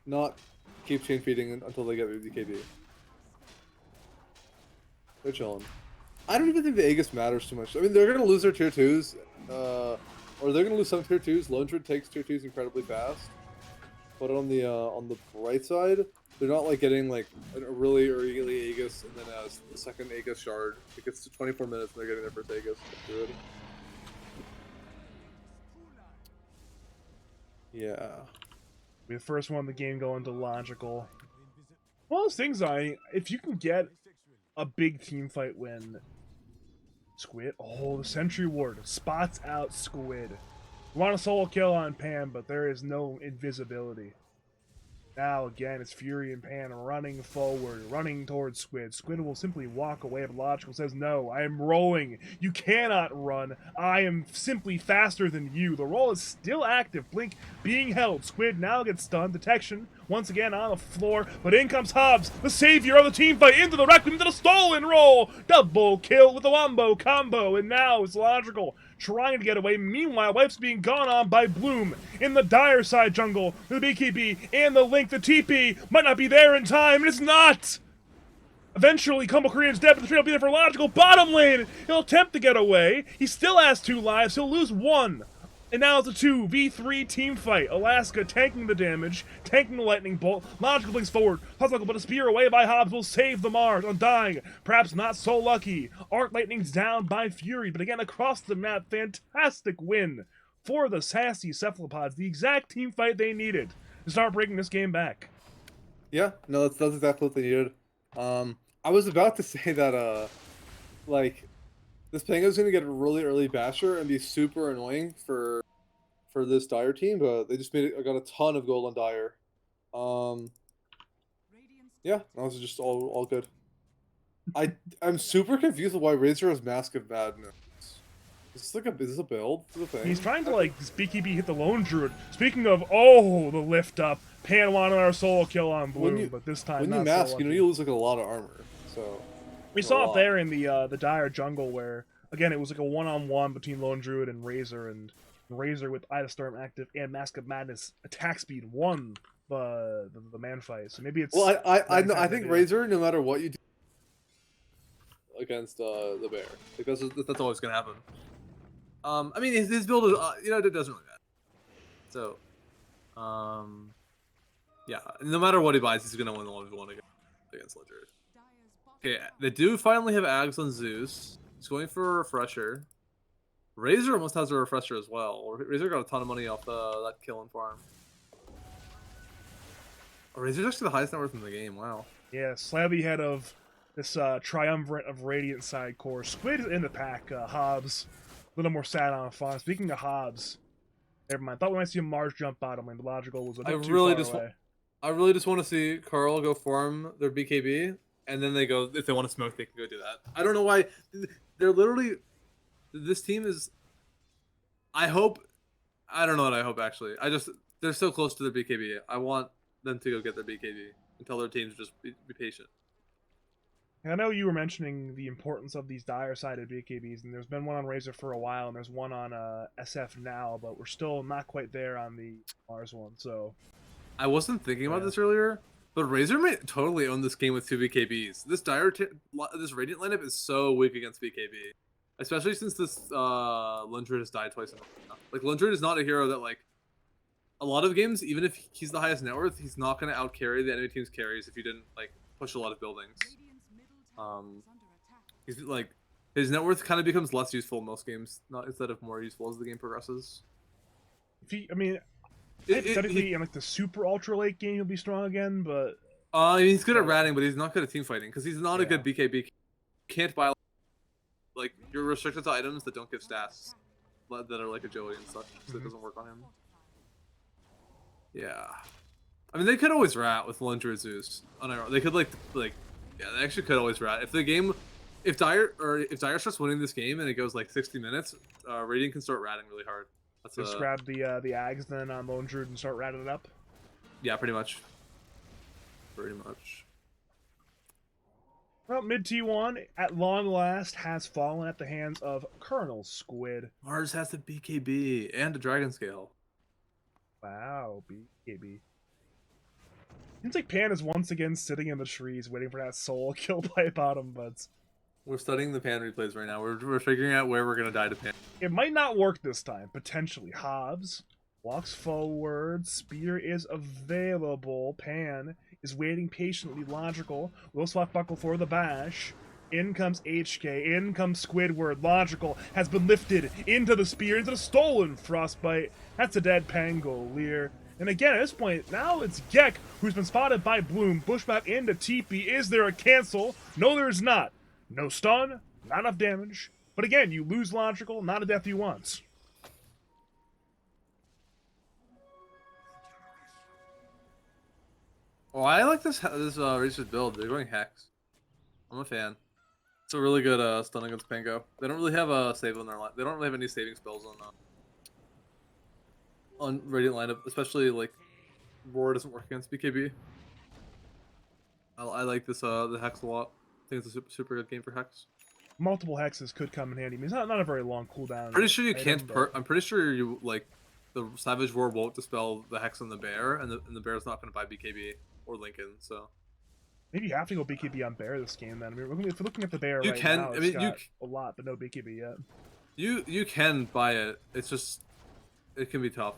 not keep chain feeding until they get the BKB. They're chilling. I don't even think the Aegis matters too much. I mean, they're gonna lose their tier 2s, or they're gonna lose some tier 2s. Lone Druid takes tier 2s incredibly fast. But on the bright side, they're not like getting like a really early Aegis and then the second Aegis shard. It gets to 24 minutes and they're getting their first Aegis. Yeah. We the first one in the game going to Logical. One of those things, if you can get a big team fight win, Squid. Oh, the Sentry Ward spots out Squid. You want a solo kill on Pan, but there is no invisibility. Now again, it's Fury and Pan running forward, running towards Squid. Squid will simply walk away, but Logical says, no, I am rolling. You cannot run. I am simply faster than you. The roll is still active. Blink being held. Squid now gets stunned. Detection once again on the floor, but in comes Hobbs, the savior of the team fight, into the Requiem, into the stolen roll. Double kill with the wombo combo, and now it's Logical trying to get away. Meanwhile, Wife's being gone on by Bloom in the Dire side jungle. The BKB and the Link, the TP might not be there in time, and it's not! Eventually, Combo Korean's dead, but the trade will be there for Logical. Bottom lane! He'll attempt to get away. He still has 2 lives. He'll lose 1. And now it's a 2v3 team fight. Alaska tanking the damage, tanking the lightning bolt. Logical blinks forward. Logical, but a spear away by Hobbs will save the Mars. Undying, perhaps not so lucky. Arc Lightning's down by Fury, but again across the map, fantastic win for the Sassy Cephalopods. The exact team fight they needed to start breaking this game back. Yeah, no, that's exactly what they needed. I was about to say that, like, this Pango's gonna get a really early basher and be super annoying for this Dire team, but they just got a ton of gold on Dire. Yeah, that was just all good. I'm super confused with why Razor has Mask of Madness. Is this a build? Is this a thing? He's trying to like this BKB hit the Lone Druid. Speaking of, the lift up. Pan wanted our solo kill on Bloom, but this time when not you mask, so you lose like a lot of armor. So we saw it there in the Dire jungle where again it was like a 1-on-1 between Lone Druid and Razor with Ida Storm active and Mask of Madness attack speed won the man fight. So maybe it's I think Razor, no matter what you do against the bear, because that's always gonna happen. I mean his build is it doesn't really matter. So yeah, no matter what he buys, he's gonna win the 1v1 against Ledger. Okay, they do finally have Ags on Zeus. He's going for a refresher. Razor almost has a refresher as well. Razor got a ton of money off that killing farm. Oh, Razor's actually the highest net worth in the game. Wow. Yeah, slightly ahead of this triumvirate of Radiant side core. Squid in the pack. Hobbs, a little more sad on farm. Speaking of Hobbs, never mind. Thought we might see a Mars jump bottom lane, but logical was a bit too far away. I really just want to see Carl go farm their BKB, and then they go, if they want to smoke, they can go do that. I don't know why. They're literally, this team is, I don't know what I hope actually. They're so close to their BKB. I want them to go get their BKB and tell their teams just be patient. I know you were mentioning the importance of these dire-sided BKBs, and there's been one on Razor for a while, and there's one on SF now, but we're still not quite there on the Mars one, so... I wasn't thinking about this earlier, but Razor may totally own this game with 2 BKBs. This Radiant lineup is so weak against BKB. Especially since this Lundred has died twice in a row. Like, Lundred is not a hero that, like, a lot of games, even if he's the highest net worth, he's not going to out-carry the enemy team's carries if you didn't, like, push a lot of buildings. He's, like, his net worth kind of becomes less useful in most games, not instead of more useful as the game progresses. Hypothetically, in like the super ultra late game, he'll be strong again, but he's good at ratting, but he's not good at team fighting because he's not a good BKB. Can't buy, like, you're restricted to items that don't give stats that are like agility and such, so it doesn't work on him. Yeah, I mean they could always rat with Lundra Zeus. They could yeah, they actually could always rat if Dire starts winning this game and it goes like 60 minutes, Radiant can start ratting really hard. Just grab the Ags then on Lone Druid and start ratting it up? Yeah, pretty much. Pretty much. Well, mid T1, at long last, has fallen at the hands of Colonel Squid. Mars has the BKB and a Dragon Scale. Wow, BKB. Seems like Pan is once again sitting in the trees waiting for that soul killed by bottom buds. We're studying the Pan replays right now. We're figuring out where we're going to die to Pan. It might not work this time, potentially. Hobbs walks forward. Spear is available. Pan is waiting patiently. Logical. Will swap buckle for the bash. In comes HK. In comes Squidward. Logical has been lifted into the spear, into the stolen Frostbite. That's a dead Pangolier. And again, at this point, now it's Gek who's been spotted by Bloom. Bushback into TP. Is there a cancel? No, there's not. No stun, not enough damage. But again, you lose Logical, not a death you want. Oh, I like this Razor's build. They're going Hex. I'm a fan. It's a really good stun against Pango. They don't really have a save on their line. They don't really have any saving spells on Radiant lineup, especially like Roar doesn't work against BKB. I like this the Hex a lot. I think it's a super good game for Hex. Multiple Hexes could come in handy. I mean, it's not a very long cooldown. Pretty sure you can't. I'm pretty sure you like the Savage Roar won't dispel the Hex on the Bear, and the Bear's not going to buy BKB or Lincoln. So maybe you have to go BKB on Bear this game. Then I mean, if we're looking at the Bear, you right can. Now, I mean, you a lot, but no BKB yet. You can buy it. It's just it can be tough.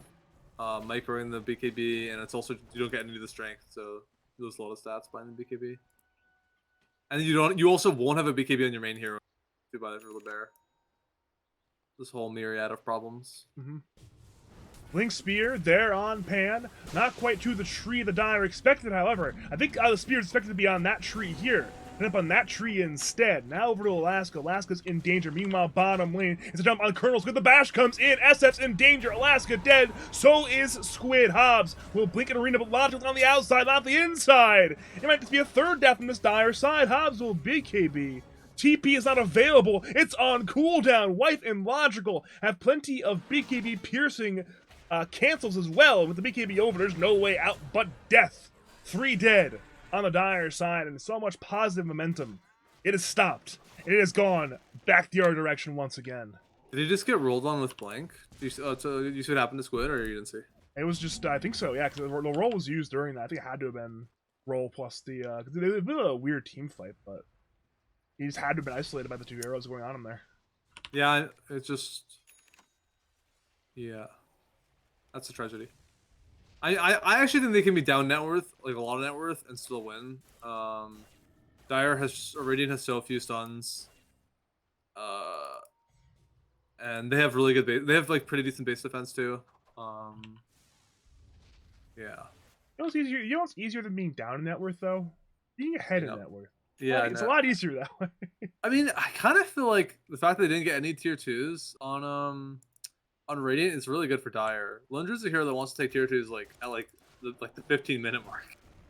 Microing the BKB, and it's also you don't get any of the strength, so you lose a lot of stats buying the BKB. And you also won't have a BKB on your main hero if you buy it for the Bear. This whole myriad of problems. Link Spear there on Pan, not quite to the tree the Dire expected, however. I think the Spear is expected to be on that tree here. End up on that tree instead. Now over to Alaska. Alaska's in danger. Meanwhile, bottom lane is a jump on Colonel Squid. The bash comes in. SF's in danger. Alaska dead. So is Squid. Hobbs will blink an arena, but Logic's on the outside, not the inside. It might just be a third death on this Dire side. Hobbs will BKB. TP is not available. It's on cooldown. Wife and Logical have plenty of BKB piercing cancels as well. With the BKB over, there's no way out but death. 3 dead on the Dire side, and so much positive momentum. It has stopped. It has gone back the other direction once again. Did he just get rolled on with blank? You see what happened to Squid, or you didn't see? It was just, I think so, yeah, because the roll was used during that. I think it had to have been roll plus the, because it was a bit of a weird team fight, but he just had to have been isolated by the 2 arrows going on him there. Yeah, it's just, yeah, that's a tragedy. I actually think they can be down net worth, like a lot of net worth, and still win. Radiant has so few stuns. and they have really good base. They have like pretty decent base defense too. Yeah, You know what's easier? You know what's easier than being down in net worth though? Being ahead you in know. net worth. Yeah, I It's a know. lot easier that way. I mean, I kind of feel like the fact that they didn't get any tier twos on Radiant is really good for Dire. Lundra's a hero that wants to take tier twos like at the 15-minute mark.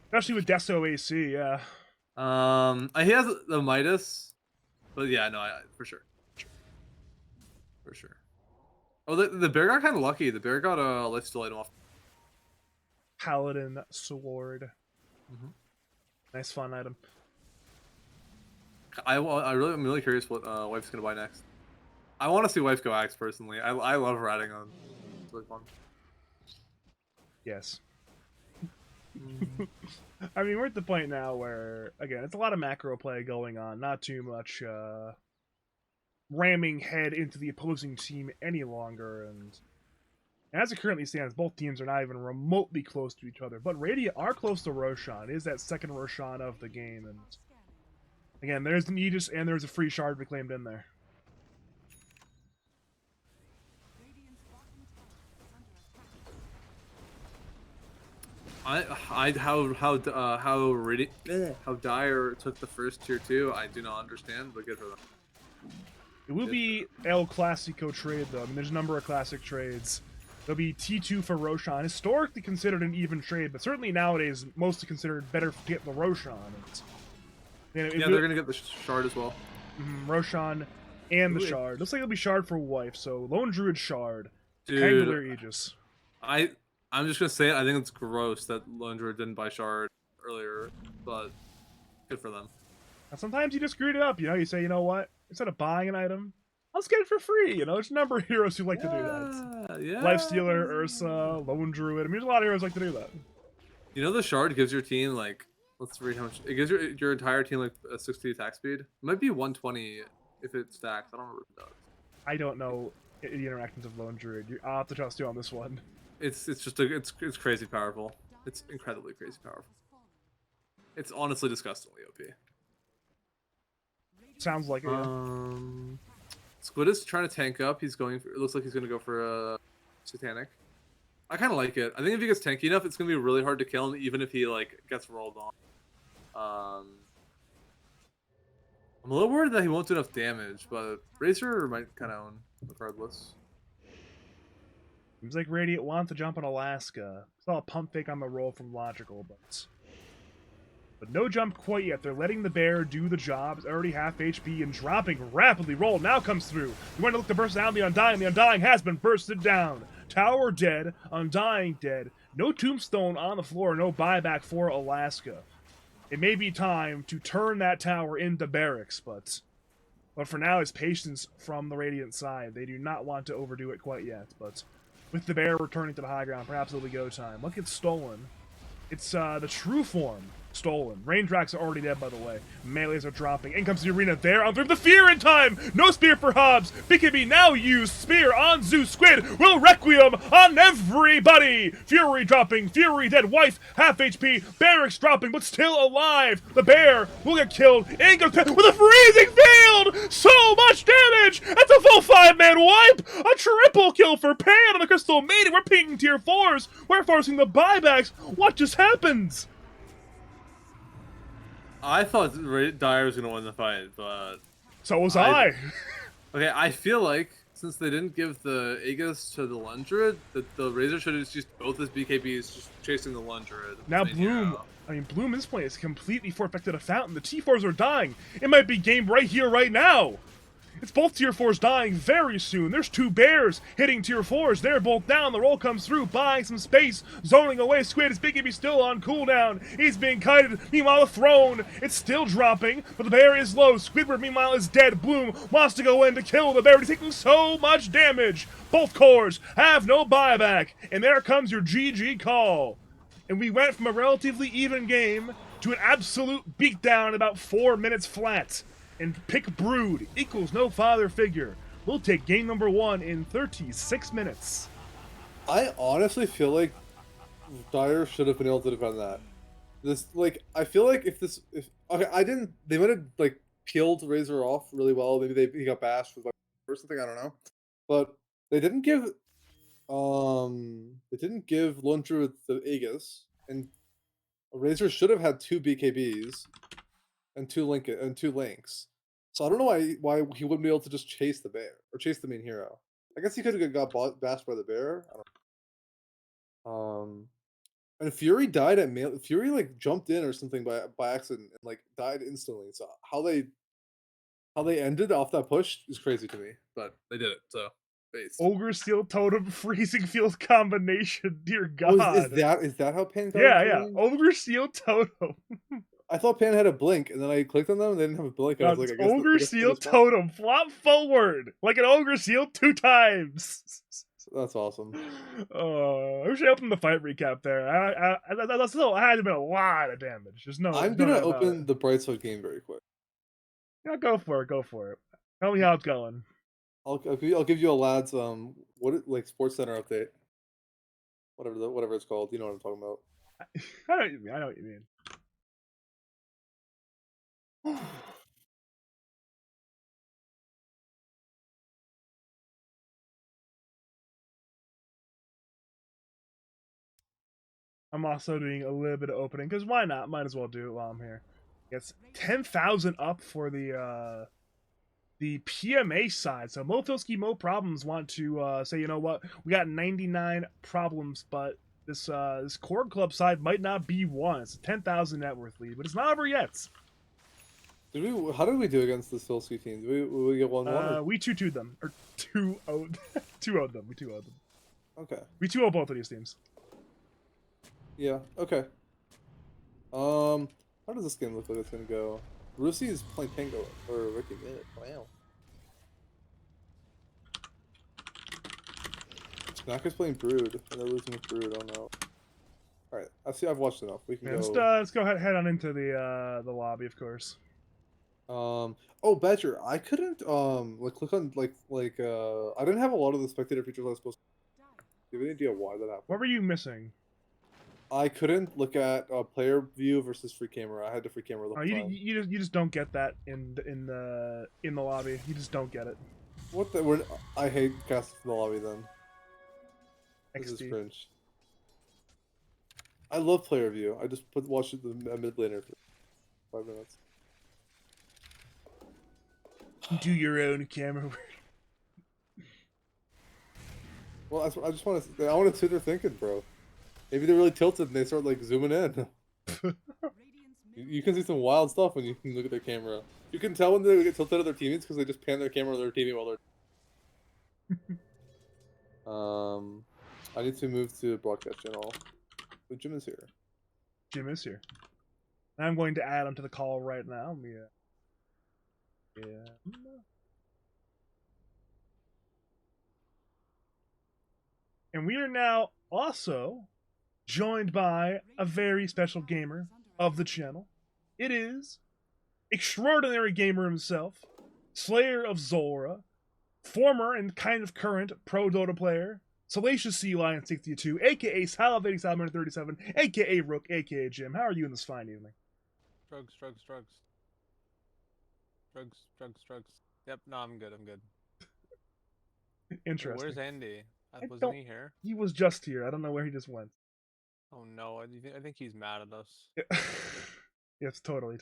Especially with Deso AC, yeah. He has the Midas, but yeah, no, for sure, for sure. Oh, the bear got kind of lucky. The bear got a life steal item off. Paladin sword. Mhm. Nice fun item. I'm really curious what wife's gonna buy next. I want to see wife go axe personally. I love riding on. It's really fun. Yes. Mm. I mean, we're at the point now where, again, it's a lot of macro play going on, not too much ramming head into the opposing team any longer. And as it currently stands, both teams are not even remotely close to each other. But Radiant are close to Roshan. It is that second Roshan of the game. And again, there's an Aegis and there's a free shard reclaimed in there. How Dire took the first tier 2, I do not understand, but good for them. It will be El Clasico trade, though. I mean, there's a number of classic trades. There'll be T2 for Roshan, historically considered an even trade, but certainly nowadays mostly considered better to get the Roshan. Yeah, they're gonna get the shard as well. Roshan and the shard. Looks like it'll be shard for wife, so Lone Druid shard. Dude, Kangler Aegis. I'm just gonna say it. I think it's gross that Lone Druid didn't buy shard earlier, but good for them. Now, sometimes you just screwed it up. You know, you say, you know what? Instead of buying an item, let's get it for free. You know, there's a number of heroes who like to do that. Yeah. Lifestealer, Ursa, Lone Druid. I mean, there's a lot of heroes like to do that. You know, the shard gives your team like, let's read how much it gives your entire team like a 60 attack speed. It might be 120 if it stacks. I don't remember what it does. I don't know the interactions of Lone Druid. I'll have to trust you on this one. It's just it's crazy powerful. It's incredibly crazy powerful. It's honestly disgustingly OP. Sounds like it. Yeah. Squid is trying to tank up. He's going for. It looks like he's gonna go for a satanic. I kind of like it. I think if he gets tanky enough, it's gonna be really hard to kill him, even if he like gets rolled on. I'm a little worried that he won't do enough damage, but Razor might kind of own regardless. Seems like Radiant wants to jump on Alaska. Saw a pump fake on the roll from Logical, but no jump quite yet. They're letting the bear do the job. It's already half HP and dropping rapidly. Roll now comes through. You want to look to burst down the Undying. The Undying has been bursted down. Tower dead. Undying dead. No tombstone on the floor. No buyback for Alaska. It may be time to turn that tower into barracks, but for now, it's patience from the Radiant side. They do not want to overdo it quite yet, but with the bear returning to the high ground, perhaps it'll be go time. Look, it's stolen. It's the true form stolen. Raindraks are already dead, by the way. Melees are dropping. In comes the arena there. On through the fear in time. No spear for Hobbs. BKB now used. Spear on Zeus. Squid will Requiem on everybody. Fury dropping. Fury dead. Wife half HP. Barracks dropping, but still alive. The bear will get killed. In comes with a freezing field. So much damage. That's a full 5-man wipe. A triple kill for Pan on the Crystal Maiden. We're pinging tier 4s. We're forcing the buybacks. What just happened? I thought Dire was gonna win the fight, but so was I. Okay, I feel like since they didn't give the Aegis to the Lundred, that the Razor should have just both his BKBs just chasing the Lundred. Now Bloom, I mean Bloom in this point is completely forfeited a fountain. The T4s are dying. It might be game right here, right now. It's both tier 4s dying very soon. There's 2 bears hitting tier 4s. They're both down. The roll comes through, buying some space, zoning away. Squid is BKB still on cooldown. He's being kited. Meanwhile, the throne, it's still dropping, but the bear is low. Squidward, meanwhile, is dead. Bloom wants to go in to kill the bear. He's taking so much damage. Both cores have no buyback, and there comes your GG call. And we went from a relatively even game to an absolute beatdown about 4 minutes flat. And pick Brood equals no father figure. We'll take game number 1 in 36 minutes. I honestly feel like Dire should have been able to defend that. I feel like they might have like peeled Razor off really well. Maybe he got bashed with like or something. I don't know. but they didn't give Lone Druid the Aegis, and Razor should have had 2 BKBs and 2 Links. So I don't know why he wouldn't be able to just chase the bear or chase the main hero. I guess he could have bashed by the bear. I don't and Fury died at melee. Fury like jumped in or something by accident and like died instantly. So how they ended off that push is crazy to me, but they did it. So based. Ogre Steel Totem Freezing Field combination. Dear Oh, is God. that how Pan got Yeah, into yeah. range? Ogre Steel Totem. I thought Pan had a blink, and then I clicked on them, and they didn't have a blink. And I No, was like, it's Ogre I guess they're Steel smart. Totem. Flop forward like an Ogre Steel 2 times. That's awesome. I wish I opened the fight recap there. That's still had been a lot of damage. There's I'm no gonna doubt about it. open the Brightside game very quick. Yeah, go for it. Go for it. Tell me how it's going. I'll give you a lads like Sports Center update, whatever it's called. You know what I'm talking about. I know what you mean. I know what you mean. I'm also doing a little bit of opening because why not? Might as well do it while I'm here. It's 10,000 up for the PMA side. So Mofilski Mo Problems want to say, you know what, we got 99 problems, but this Cord Club side might not be one. It's a 10,000 net worth lead, but it's not over yet. How did we do against the Silsky team? Did we get 1-1? We 2-2'd them or 2-0'd 2-0'd them. We 2-0'd them. Okay. We 2-0 both of these teams. Yeah. Okay. How does this game look like it's gonna go? Rusi is playing Tango or Ricky Mid. Wow. Snacker's playing Brood, and they're losing with Brood. I don't know. All right. I've watched enough. We can Yeah, go. let's go head on into the lobby, of course. Oh, Badger, I couldn't like click on I didn't have a lot of the spectator features I was supposed to. Do you have any idea why that happened? What were you missing? I couldn't look at player view versus free camera. I had to free camera the whole time. You just don't get that in the lobby. You just don't get it. What the? I hate casting in the lobby then. This is XD. cringe. I love player view. I just watched the mid laner for 5 minutes. Do your own camera work. Well, I just want to. I want to sit there thinking, bro. Maybe they're really tilted and they start like zooming in. You can see some wild stuff when you can look at their camera. You can tell when they get tilted at their teammates because they just pan their camera to their teammate while they're. I need to move to broadcast channel. The Jim is here. Jim is here. I'm going to add him to the call right now. Yeah. And we are now also joined by a very special gamer of the channel. It is extraordinary gamer himself, Slayer of Zora, former and kind of current pro Dota player, Salacious Sea Lion 62, aka Salivating Salamander 37, aka Rook, aka Jim. How are you in this fine evening? Drugs. Yep, no, I'm good. Wait, Interesting. where's Andy? I Wasn't don't- he here? He was just here. I don't know where he just went. Oh no, I think he's mad at us. Yes, totally.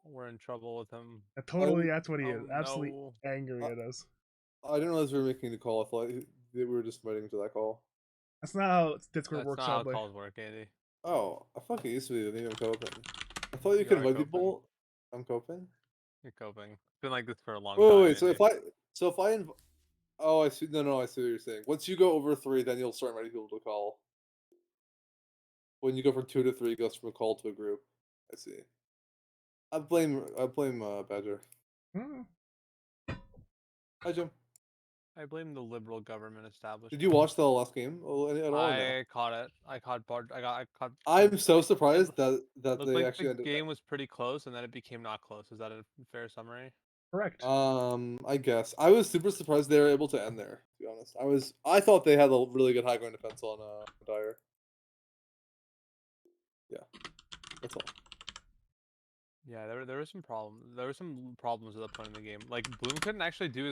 We're in trouble with him. Totally, that's what he is. Oh, Absolutely no. angry at us. I didn't realize we were making the call. I thought we were just inviting to that call. That's not how Discord That's works, not how sadly. calls work, Andy. Oh, I fucking used to be. Maybe I'm coping. I thought you You could are invite coping. people. I'm coping. You're coping. It's been like this for a long Wait, time. wait. So Andy. if I oh, I see. No, I see what you're saying. Once you go over 3, then you'll start inviting people to call. When you go from 2 to 3, it goes from a call to a group. I see. I blame Badger. Hmm. Hi, Jim. I blame the liberal government establishment. Did you watch the last game at all? No? I caught it. I caught. I'm so surprised that Looked they like actually the ended game was pretty close, and then it became not close. Is that a fair summary? Correct. I guess I was super surprised they were able to end there. To be honest, I thought they had a really good high ground defense on Dyer. Yeah, that's all. Yeah, there was some problems. There were some problems at that point in the game. Like Bloom couldn't actually do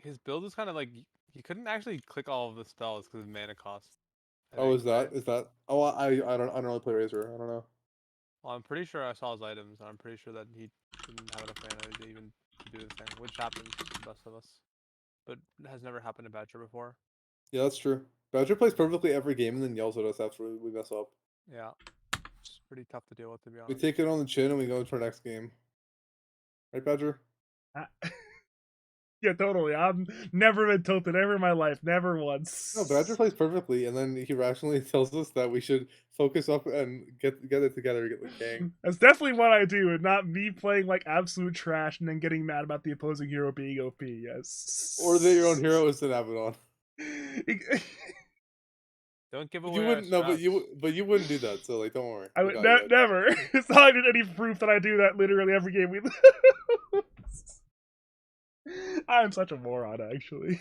his build is kind of like You couldn't actually click all of the spells because of mana cost. I Oh, think, right? is that? Oh, I don't really play Razor. I don't know. Well, I'm pretty sure I saw his items, and I'm pretty sure that he didn't have enough mana to even do the thing, which happens to the best of us, but has never happened to Badger before. Yeah, that's true. Badger plays perfectly every game and then yells at us after we mess up. Yeah, it's pretty tough to deal with, to be We honest. take it on the chin and we go into our next game. Right, Badger? Yeah, totally. I've never been tilted ever in my life. Never once. No, Badger plays perfectly, and then he rationally tells us that we should focus up and get it together to get the king. That's definitely what I do, and not me playing like absolute trash and then getting mad about the opposing hero being OP. Yes. Or that your own hero is an Abaddon. Don't give But away you our wouldn't no, scraps. but you wouldn't do that. So like, don't worry. I We would got you. never. It's not like there's any proof that I do that literally every game we lose. I'm such a moron, actually.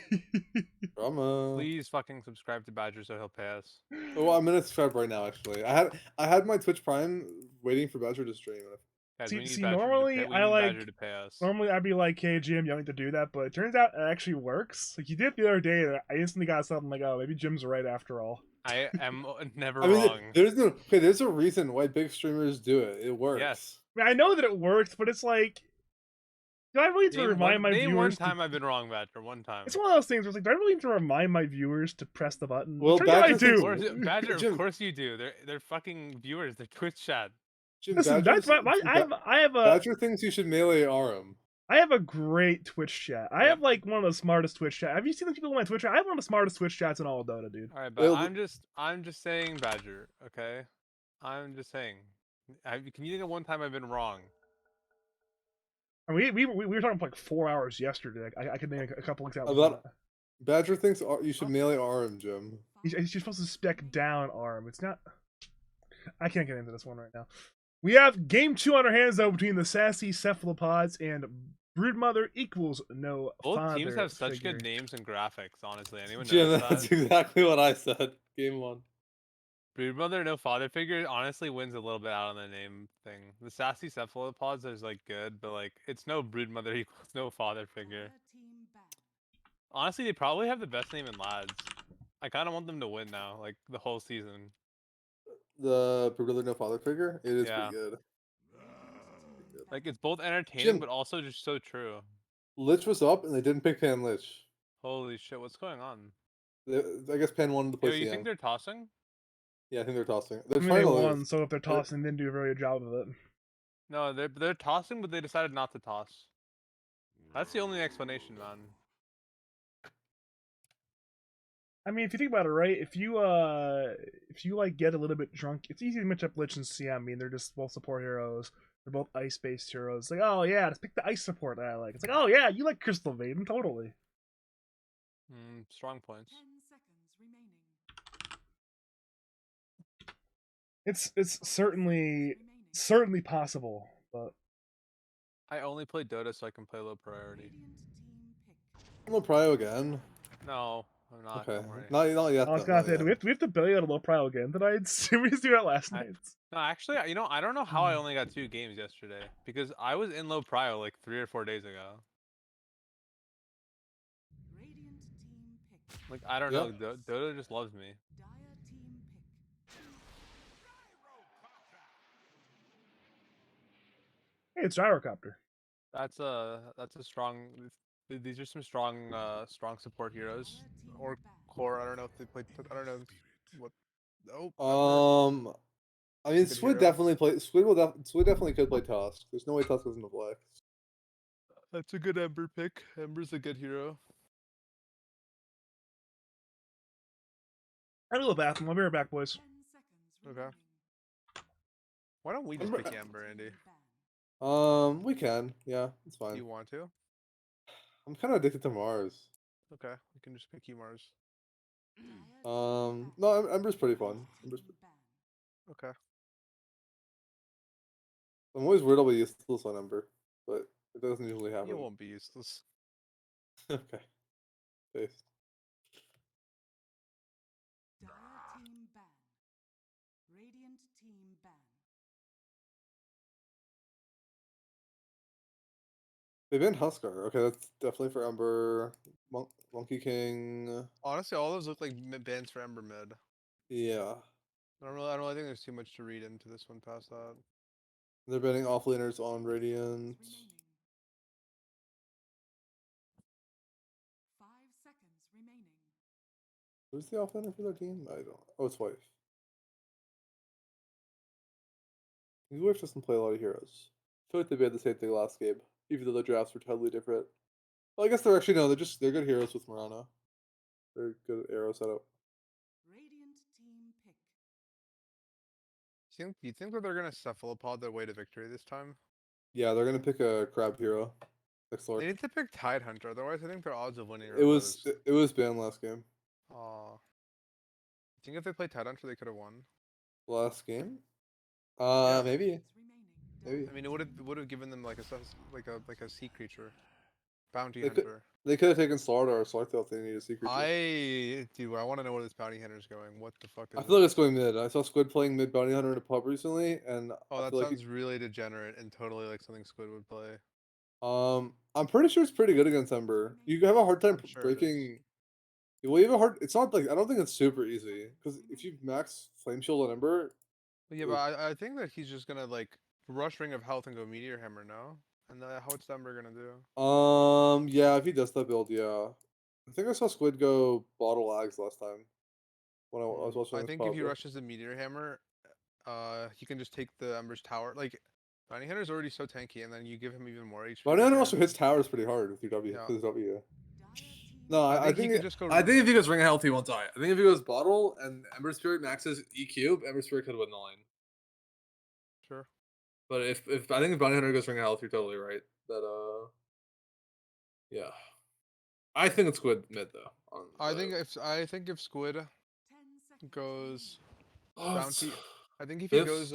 Drama. Please fucking subscribe to Badger so he'll pay us. Oh, I'm gonna subscribe right now. Actually, I had my Twitch Prime waiting for Badger to stream. Guys, we need See, Badger normally to pay. We I need like. Badger to pay us. Normally I'd be like, "Hey Jim, you don't need to do that," but it turns out it actually works. Like you did the other day, I instantly got something like, "Oh, maybe Jim's right after all." I am never I mean, wrong. there's a reason why big streamers do it. It works. Yes. I mean, I know that it works, but it's like, do I really need to remind my name one viewers? time I've been wrong, Badger. One time. It's one of those things where it's like, do I really need to remind my viewers to press the button? Well, Turns out I Badger thinks- do. Badger, Jim- of course you do. They're fucking viewers. They're Twitch chat. Jim, Listen, that's Badger's- my I have a Badger thinks you should melee Arum. I have a great Twitch chat. I Yeah. have like one of the smartest Twitch chat. Have you seen the people on my Twitch chat? I have one of the smartest Twitch chats in all of Dota, dude. All right, but Well, I'm just saying, Badger. Okay, I'm just saying. Can you think of one time I've been wrong? And we were talking for like 4 hours yesterday. I could name a couple examples. About- Badger thinks you should melee Arum, Jim. He's supposed to spec down arm. It's not. I can't get into this one right now. We have game 2 on our hands though between the Sassy Cephalopods and Broodmother equals no Both father teams have such figure. good names and graphics. Honestly, anyone Jim, knows that's that? exactly what I said. Game 1. Broodmother, no father figure. Honestly, wins a little bit out on the name thing. The Sassy Cephalopods is like good, but like it's no Broodmother equals no father figure. Honestly, they probably have the best name in lads. I kind of want them to win now, like the whole season. The brother no father figure. It is Yeah. pretty good. Like it's both entertaining, Jim. but also just so true. Lich was up, and they didn't pick Pan Lich. Holy shit, what's going on? I guess Pan wanted to Yo, play you CM. think they're tossing? Yeah, I think they're tossing. They're I mean, trying they to won, lose. so if they're tossing, they didn't do a very good job of it. No, they're tossing, but they decided not to toss. That's the only explanation, man. I mean, if you think about it, right? If you like get a little bit drunk, it's easy to match up Lich and CM. I mean, they're just both support heroes. They're both ice-based heroes. It's like, oh yeah, let's pick the ice support that I like. It's like, oh yeah, you like Crystal Maiden, totally. Strong points. It's certainly possible, but I only play Dota so I can play low priority. I'm gonna prio again. No, I'm not. Okay, Don't worry. not yet. I was though, gonna not say, yet. do we have to bail you out of low prio again tonight? Did we just do that last I- night? No, actually, I don't know how I only got 2 games yesterday because I was in low prio like 3 or 4 days ago. Like I don't know, Dota just loves me. Hey, it's Gyrocopter. That's a strong. These are some strong support heroes or core. I don't know if they played. I don't know what. Nope. I mean, Good Squid hero. definitely play. Squid definitely could play Tusk. There's no way Tusk isn't play. That's a good Ember pick. Ember's a good hero. I need a little bathroom. I'll be right back, boys. Okay. Why don't we just pick Ember, Andy? We can. Yeah, it's Do fine. you want to? I'm kind of addicted to Mars. Okay, we can just pick you Mars. No, Ember's pretty fun. Okay. I'm always worried I'll be useless on Ember, but it doesn't usually happen. You won't be useless. Okay. Based. Radiant team ban. They banned Huskar. Okay, that's definitely for Ember. Monkey King. Honestly, all those look like bans for Ember mid. Yeah. I don't really think there's too much to read into this one past that. They're banning offlaners on Radiant. Remaining. 5 seconds remaining. Who's the offlaner for their team? I don't. Oh, it's Wife. His Wife doesn't play a lot of heroes. I feel like they banned the same thing last game, even though the drafts were totally different. Well, I guess they're actually no. They're good heroes with Morana. They're good arrow setup. Radiant team pick. Do you think that they're gonna cephalopod their way to victory this time? Yeah, they're gonna pick a crab hero. Next They Lord. need to pick Tidehunter, otherwise I think their odds of winning are It was lose. it was banned last game. Aw. You think if they played Tidehunter they could have won? Last game? Yeah. Maybe. Remaining. Maybe. I mean, it would have given them like a sea creature, bounty They could hunter. they could have taken Slardar or Slarthiel if they needed a secret. Dude, I want to know where this bounty hunter's going. What the fuck is I feel like it? it's going mid. I saw Squid playing mid bounty hunter in a pub recently, and Oh, I that feel like sounds really degenerate and totally like something Squid would play. I'm pretty sure it's pretty good against Ember. You have a hard time I'm sure it is. breaking. Well, you have a hard. It's not like I don't think it's super easy because if you max Flame Shield on Ember, Yeah, but I think that he's just gonna like rush Ring of Health and go Meteor Hammer now. And what's Ember gonna do? yeah, if he does that build, yeah. I think I saw Squid go bottle lags last time when I was watching I this think if pub. he rushes the Meteor Hammer, he can just take the Ember's tower. Like, Bounty Hunter's already so tanky, and then you give him even more HP. Bounty with Hunter your also hits Hammer. towers pretty hard with your W. Yeah. With his W. Dire team No, I I think he think could just go. I think if he goes Ring of Health, he won't die. I think if he goes bottle and Ember Spirit maxes E cube, Ember Spirit could win the lane. Sure. But if I think if Bounty Hunter goes Ring of Health, you're totally right. That yeah. I think it's Squid mid though. I think if Squid 10 seconds goes Oh, Bounty, I think if he If- goes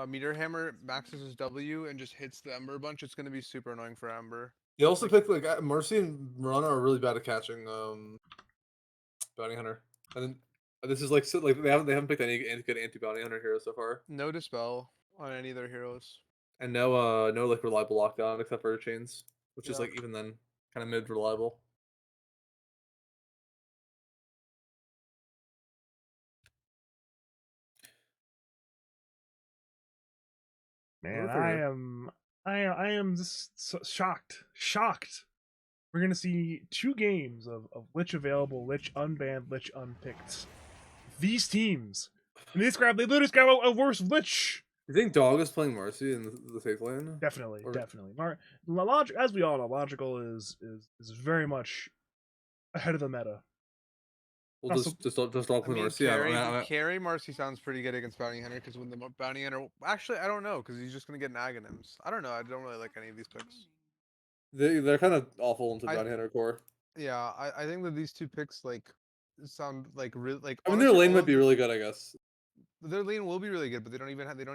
Meteor Hammer maxes his W and just hits the Ember a bunch, it's gonna be super annoying for Ember. He also picked like Mercy and Mirana are really bad at catching Bounty Hunter. And then this is like they haven't picked any good anti Bounty Hunter hero so far. No Dispel on any of their heroes. And no like reliable lockdown except for chains, which is Yeah. like even then kind of mid reliable. Man, Wonder if I am just so shocked. We're gonna see 2 games of Lich available, Lich unbanned, Lich unpicked. These teams, and they literally grab a worse Lich. You think Dog is playing Mercy in the safe lane? Definitely, Or- definitely. As we all know, logical is very much ahead of the meta. Well, Also- just Dog play Mercy? Carry Marcy sounds pretty good against Bounty Hunter because when the Bounty Hunter, actually I don't know because he's just gonna get Naganims. I don't know. I don't really like any of these picks. They're kind of awful into I- Bounty Hunter core. Yeah, I think that these two picks like sound like really like. I mean, their honestly, lane all might of be really good, I guess. Their lane will be really good, but they don't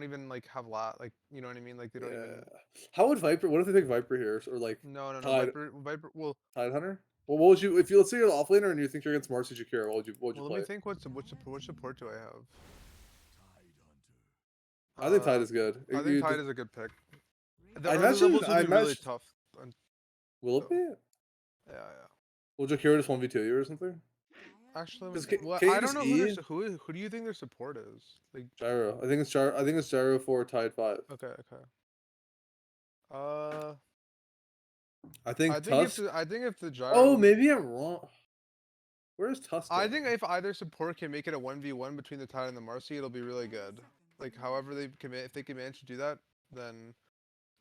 even like have like you know what I mean? Like they don't Yeah. even. How would Viper? What if they pick Viper here, or like No. Tide- Viper. Well, Tide Hunter? Well, what would you if you let's say you're an offlaner and you think you're against Marcy Jakira? What would you let play? me think. Which support do I have? I think Tide is good. I think Tide is a good pick. The I early imagine- levels will I be really imagine- tough. Will it be? Yeah. Will Jakira just 1v2 you or something? Actually, Because well, can't you I don't just know E? who do you think their support is? Like, Gyro. I think it's Gyro. I think it's Gyro 4 Tide 5. okay. I think I Tusk. think if the gyro. Oh, maybe I'm wrong. Where's Tusk? I going? think if either support can make it a 1v1 between the Tide and the Marcy, it'll be really good. Like, however if they can manage to do that, then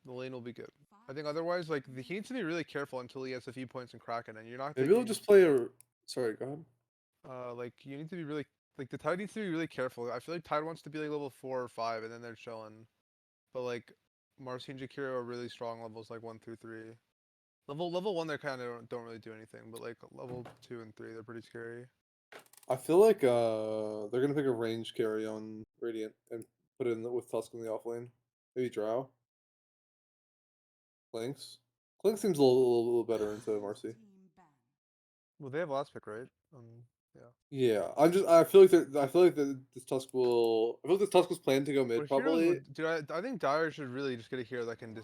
the lane will be good. I think otherwise, like, he needs to be really careful until he has a few points in Kraken, and you're not. Maybe they'll just play a. Sorry, go ahead. Like, you need to be really like the Tide needs to be really careful. I feel like Tide wants to be like level 4 or 5, and then they're chilling. But like, Marcy and Jakiro are really strong levels like 1 through 3. Level 1 they're kind of don't really do anything, but like level 2 and 3 they're pretty scary. I feel like they're gonna pick a range carry on Radiant and put it in with Tusk in the off lane. Maybe Drow. Clinks. Clink seems a little better into Marcy. Well, they have last pick, right? Yeah, I feel like this Tusk will. I feel like this Tusk was planned to go mid Or probably. heroes, dude, I think Dire should really just get a hero that can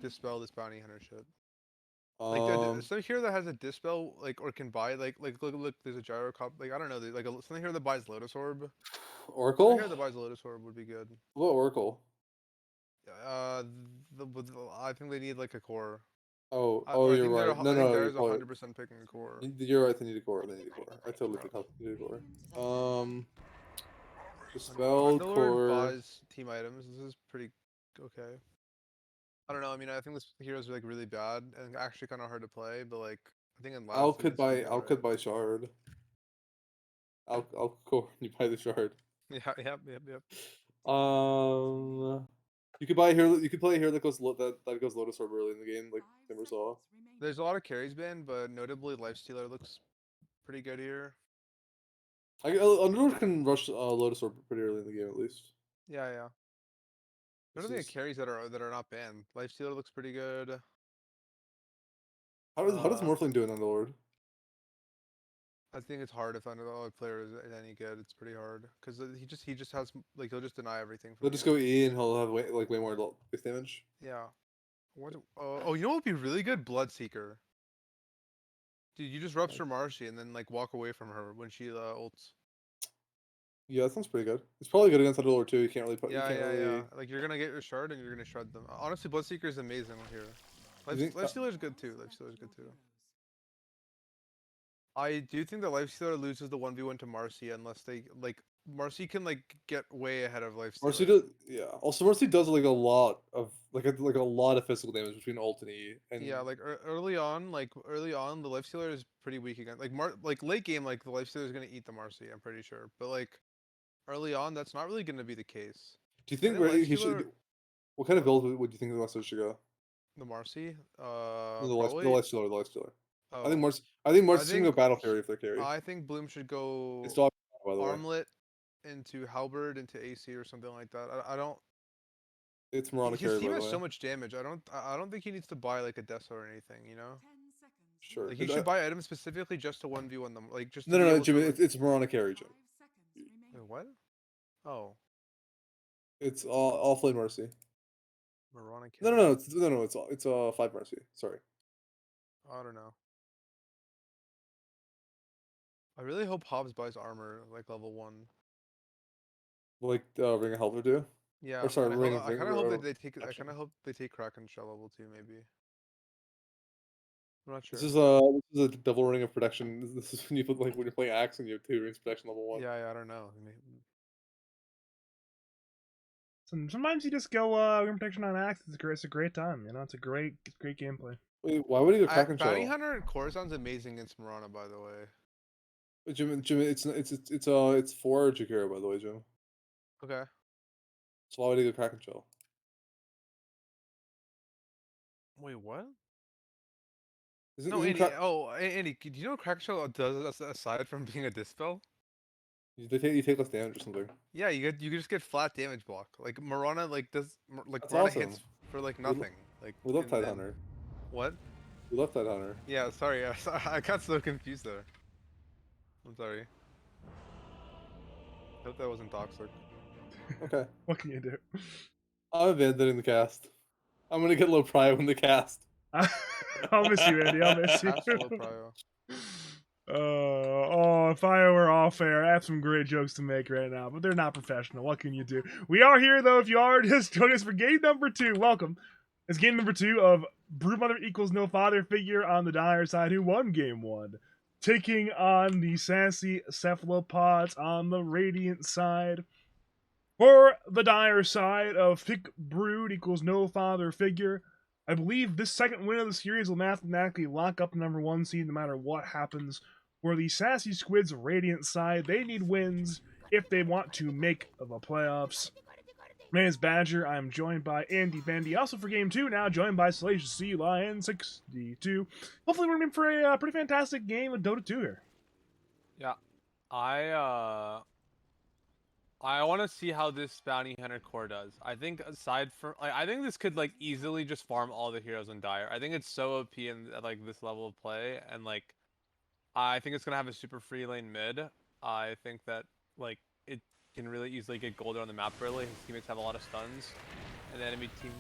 dispel this bounty hunter shit. Like some hero that has a dispel, like, or can buy, look, there's a gyro cop, like, I don't know, like some hero that buys Lotus Orb. Some Oracle. hero that buys Lotus Orb would be good. What about Oracle? Uh, I think they need like a core. Oh, Or you're right. No, I think no, you're Dire's probably. 100% picking a core. You're right. They need a core. They need a core. I totally think they need a core. Dispel Underlord core. buys team items. This is pretty okay. I don't know. I mean, I think this hero's like really bad and actually kind of hard to play. But like, I think in last season this could be Al could alright. buy shard. Al core. You buy the shard. Yeah, yep. You could buy a hero. You could play a hero that that goes Lotus Orb early in the game, like 5 Timber seconds saw. remaining. There's a lot of carries banned, but notably Lifestealer looks pretty good here. Underlord can rush Lotus Orb pretty early in the game at least. Yeah. What are This the is carries that are not banned? Lifestealer looks pretty good. how does Morphling do in Underlord? I think it's hard if Underdog player is any good. It's pretty hard because he just has like he'll just deny everything from They'll just you. go E and he'll have way more base damage. Yeah. What? Oh, you know what would be really good? Bloodseeker. Dude, you just rupture Marcy and then like walk away from her when she ults. Yeah, that sounds pretty good. It's probably good against Underlord too. You can't really put. You can't Yeah. really. Like you're gonna get your shard and you're gonna shred them. Honestly, Bloodseeker is amazing here. You think, Lifestealer is good too. Lifestealer is good too. I do think that Lifestealer loses the 1v1 to Marcy unless they like Marcy can like get way ahead of Mercy Lifestealer. does, yeah. Also, Mercy does like a lot of physical damage between ult and E. And Yeah, like early on, the Lifestealer is pretty weak against like late game, like the Lifestealer is gonna eat the Marcy. I'm pretty sure, but like early on, that's not really gonna be the case. do you I think think he Lifestealer, should? What kind of what? build would you think the Lifestealer should go? The Marcy, No, the probably. Lifestealer, the Lifestealer. Oh, I think I Marcy can go think Battle Fury if they're carry. I think Bloom should It's go all by the way. Armlet into Halberd into AC or something like that. I don't. It's Mirana His carry team by the has way. so much damage. I don't think he needs to buy like a Deso or anything. You know. 10 seconds. Sure. Like he should buy items specifically just to 1v1 them, like just to No, be able Jim. to like. It's Mirana carry, Jim. 5 seconds Wait, remaining. what? Oh, It's offlane Mercy. Marana No, carry. It's 5 Mercy. Sorry. I don't know. I really hope Hobbs buys armor like level 1. Like Ring of Helper do. Yeah, Or sorry, and Ring of I kind of hope that I Protection. kind of hope they take Kraken Shell level 2 maybe. I'm not sure. This is a double ring of protection. This is when you put when you're playing Axe and you have 2 rings of protection level 1. Yeah, I don't know. Sometimes you just go Ring Protection on Axe. It's a great time. You know, it's great gameplay. Wait, why would he go Kraken Bounty Shell? Hunter and Core sounds amazing against Marana, by the way. Jim, it's 4 Jakiro by the way, Jim. Okay. So why would he go Kraken Shell? Wait, what? Isn't, No, isn't Andy. Kra- Oh, Andy, do you know what Kraken Shell does aside from being a dispel? you take less damage or something? Yeah, you just get flat damage block. Like Marana That's Marana awesome. hits for like We lo- nothing. Like We love and Tide then- Hunter. What? We love Tide Hunter. Yeah, sorry. I got so confused there. I'm sorry. Hope that wasn't toxic. Okay. What can you do? I'm abandoning the cast. I'm gonna get low prio in the cast. I'll miss you, Andy. I'll miss you. Pass low prio. If I were all fair, I have some great jokes to make right now, but they're not professional. What can you do? We are here, though. If you are just joining us for game number 2, welcome. It's game number 2 of Broodmother equals no father figure on the Dire side, who won game 1. Taking on the Sassy Cephalopods on the Radiant side. For the Dire side of Pick Brood equals no father figure, I believe this second win of the series will mathematically lock up the number 1 seed no matter what happens. For the Sassy Squid's Radiant side, they need wins if they want to make the playoffs. My name is Badger. I'm joined by Andybendy. Also for game 2 now, joined by Salacious Sea Lion 62. Hopefully we're in for a pretty fantastic game of Dota 2 here. Yeah, I want to see how this bounty hunter core does. I think aside from I think this could like easily just farm all the heroes in Dire. I think it's so OP in at like this level of play, and like I think it's gonna have a super free lane mid. I think that like it can really easily get golden on the map early. His teammates have a lot of stuns, and the enemy team.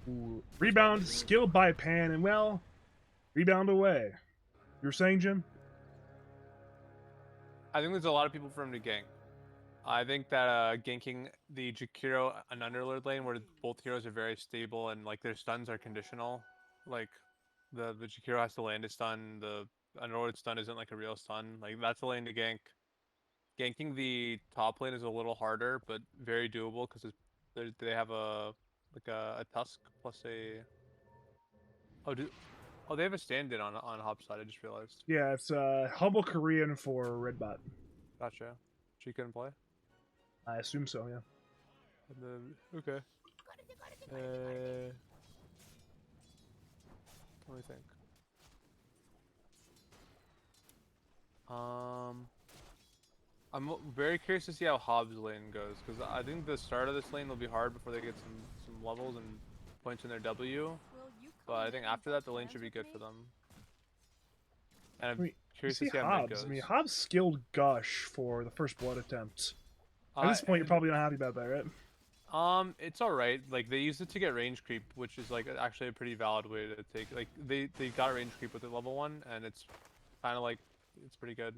Ooh. Rebound skilled by Pan, and well, rebound away. You were saying, Jim? I think there's a lot of people for him to gank. I think that ganking the Jakiro and Underlord lane, where both heroes are very stable and like their stuns are conditional, like the Jakiro has to land a stun, the Underlord stun isn't like a real stun. Like that's a lane to gank. Ganking the top lane is a little harder, but very doable because they have a a tusk plus a they have a stand-in on Hop side. I just realized. Yeah, it's humble Korean for red bot. Gotcha. She couldn't play. I assume so. Yeah. And then okay. Let me think. I'm very curious to see how Hobbs lane goes because I think the start of this lane will be hard before they get some levels and points in their W. But I think after that the lane should be good for them. And I'm curious to see how mid goes. I mean, Hobbs skilled Gush for the first blood attempt. At this point, you're probably not happy about that, right? It's all right. Like they used it to get range creep, which is like actually a pretty valid way to take. Like they got range creep with the level 1, and it's kind of like it's pretty good.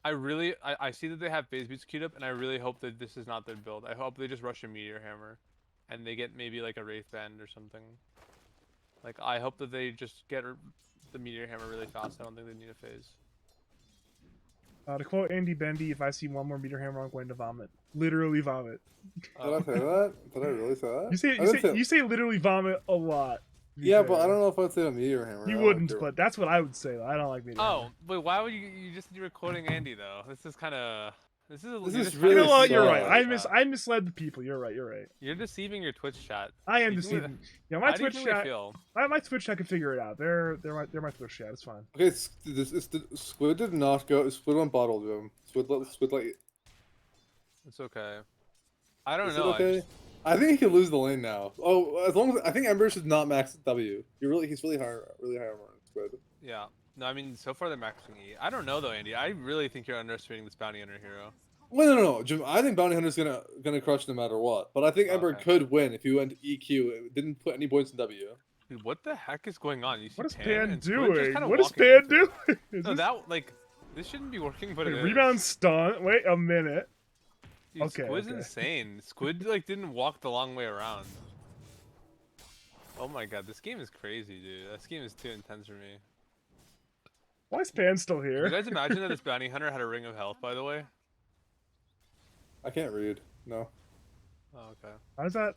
I see that they have phase beats queued up, and I really hope that this is not their build. I hope they just rush a meteor hammer, and they get maybe like a wraith band or something. Like I hope that they just get the meteor hammer really fast. I don't think they need a phase. To quote Andybendy, if I see one more meteor hammer, I'm going to vomit. Literally vomit. Did I say that? Did I really say that? You say literally vomit a lot. Yeah, but I don't know if I'd say a meteor hammer. You wouldn't, but that's what I would say. I don't like meteor hammer. Oh, but why would you just you were quoting Andy though? This is kind of This you're is just really You know what? You're sad. right. I misled the people. You're right. You're deceiving your Twitch chat. I am You can deceiving. Yeah, my How do you Twitch really chat. feel? My Twitch chat can figure it out. They're my Twitch chat. It's fine. Okay, Squid did not go. Squid went bottle to him. Squid like. It's okay. I don't Is know. it okay? I think he could lose the lane now. Oh, as long as I think Ember should not max W. He's really high armor on Squid. Yeah. No, I mean so far they're maxing E. I don't know though, Andy. I really think you're underestimating this bounty hunter hero. Well, no, Jim. I think Bounty Hunter's gonna crush no matter what. But I think Ember Okay. could win if he went to EQ. It didn't put any points in W. Dude, what the heck is going on? You see What is Pan Pan and Squid just doing? kinda What is walking Pan into it. doing? Is No, this- that like this shouldn't be working, but it is. rebound stun. Wait a minute. Dude, Okay, Squid's okay. insane. Squid like didn't walk the long way around. Oh my god, this game is crazy, dude. This game is too intense for me. Why is Pan still Can you here? guys imagine that this bounty hunter had a ring of health, by the way? I can't read. No. Oh, okay. How does that?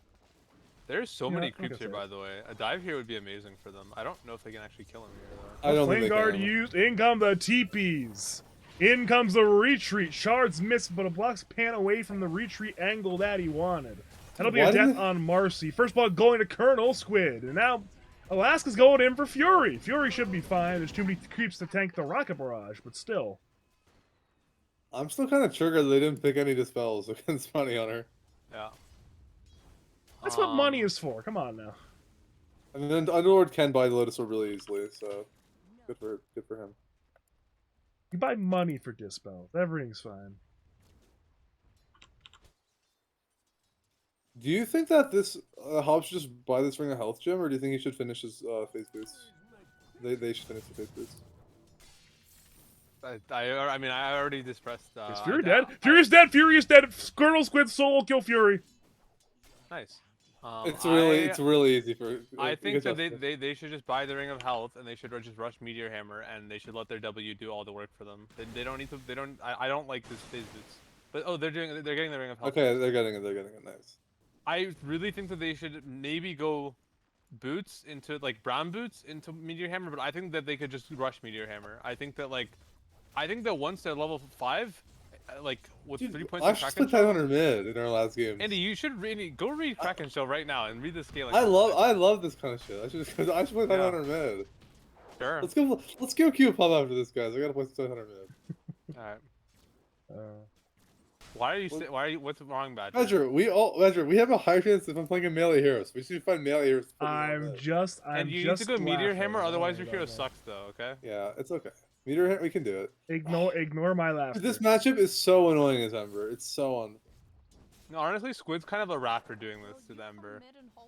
There's so Yeah, many I think creeps it's here, it. by the way. A dive here would be amazing for them. I don't know if they can actually kill him here, though. I don't Flame think they guard can. used. In come the teepees. In comes the retreat. Shards miss, but it blocks Pan away from the retreat angle that he wanted. That'll be Why a death didn't- on Marcy. First ball going to Colonel Squid. And now Alaska's going in for Fury. Fury should be fine. There's too many creeps to tank the rocket barrage, but still. I'm still kind of triggered that they didn't pick any dispels against Bounty Hunter. Yeah. That's what money is for. Come on now. And then Underlord can buy the Lotus Orb really easily, so good for him. You buy money for dispels. Everything's fine. Do you think that this Hobbs should just buy this Ring of Health gem, or do you think he should finish his phase boost? They should finish the phase boost. I mean, I already dispressed. Is Fury dead? Fury's dead! Fury is dead! Colonel Squid solo kill Fury! Nice. It's really easy for. I think that they should just buy the Ring of Health and they should just rush Meteor Hammer and they should let their W do all the work for them. They don't need to. They don't. I don't like this phase boots. But oh, they're getting the Ring of Health. Okay, they're getting it. Nice. I really think that they should maybe go boots into like brown boots into Meteor Hammer, but I think that they could just rush Meteor Hammer. I think that once they're level 5, like with Dude, 3 points I of split Kraken Shell. 1000 mid in our last game. Andy, you should go read Kraken Shell right now and read the scaling. I love this kind of shit. I should play 700 mid. Sure. Let's go queue pop after this, guys. I gotta play 700 mid. All right. What's wrong, Badger? Badger, we have a high chance if I'm playing a melee hero, so we should find melee heroes. I'm just and you need to go Meteor Hammer, otherwise your hero sucks, though. Okay. Yeah, it's okay. Meter, we can do it. Ignore my laughter. This matchup is so annoying as Ember. It's so No, honestly, Squid's kind of a rat for doing this to the Ember.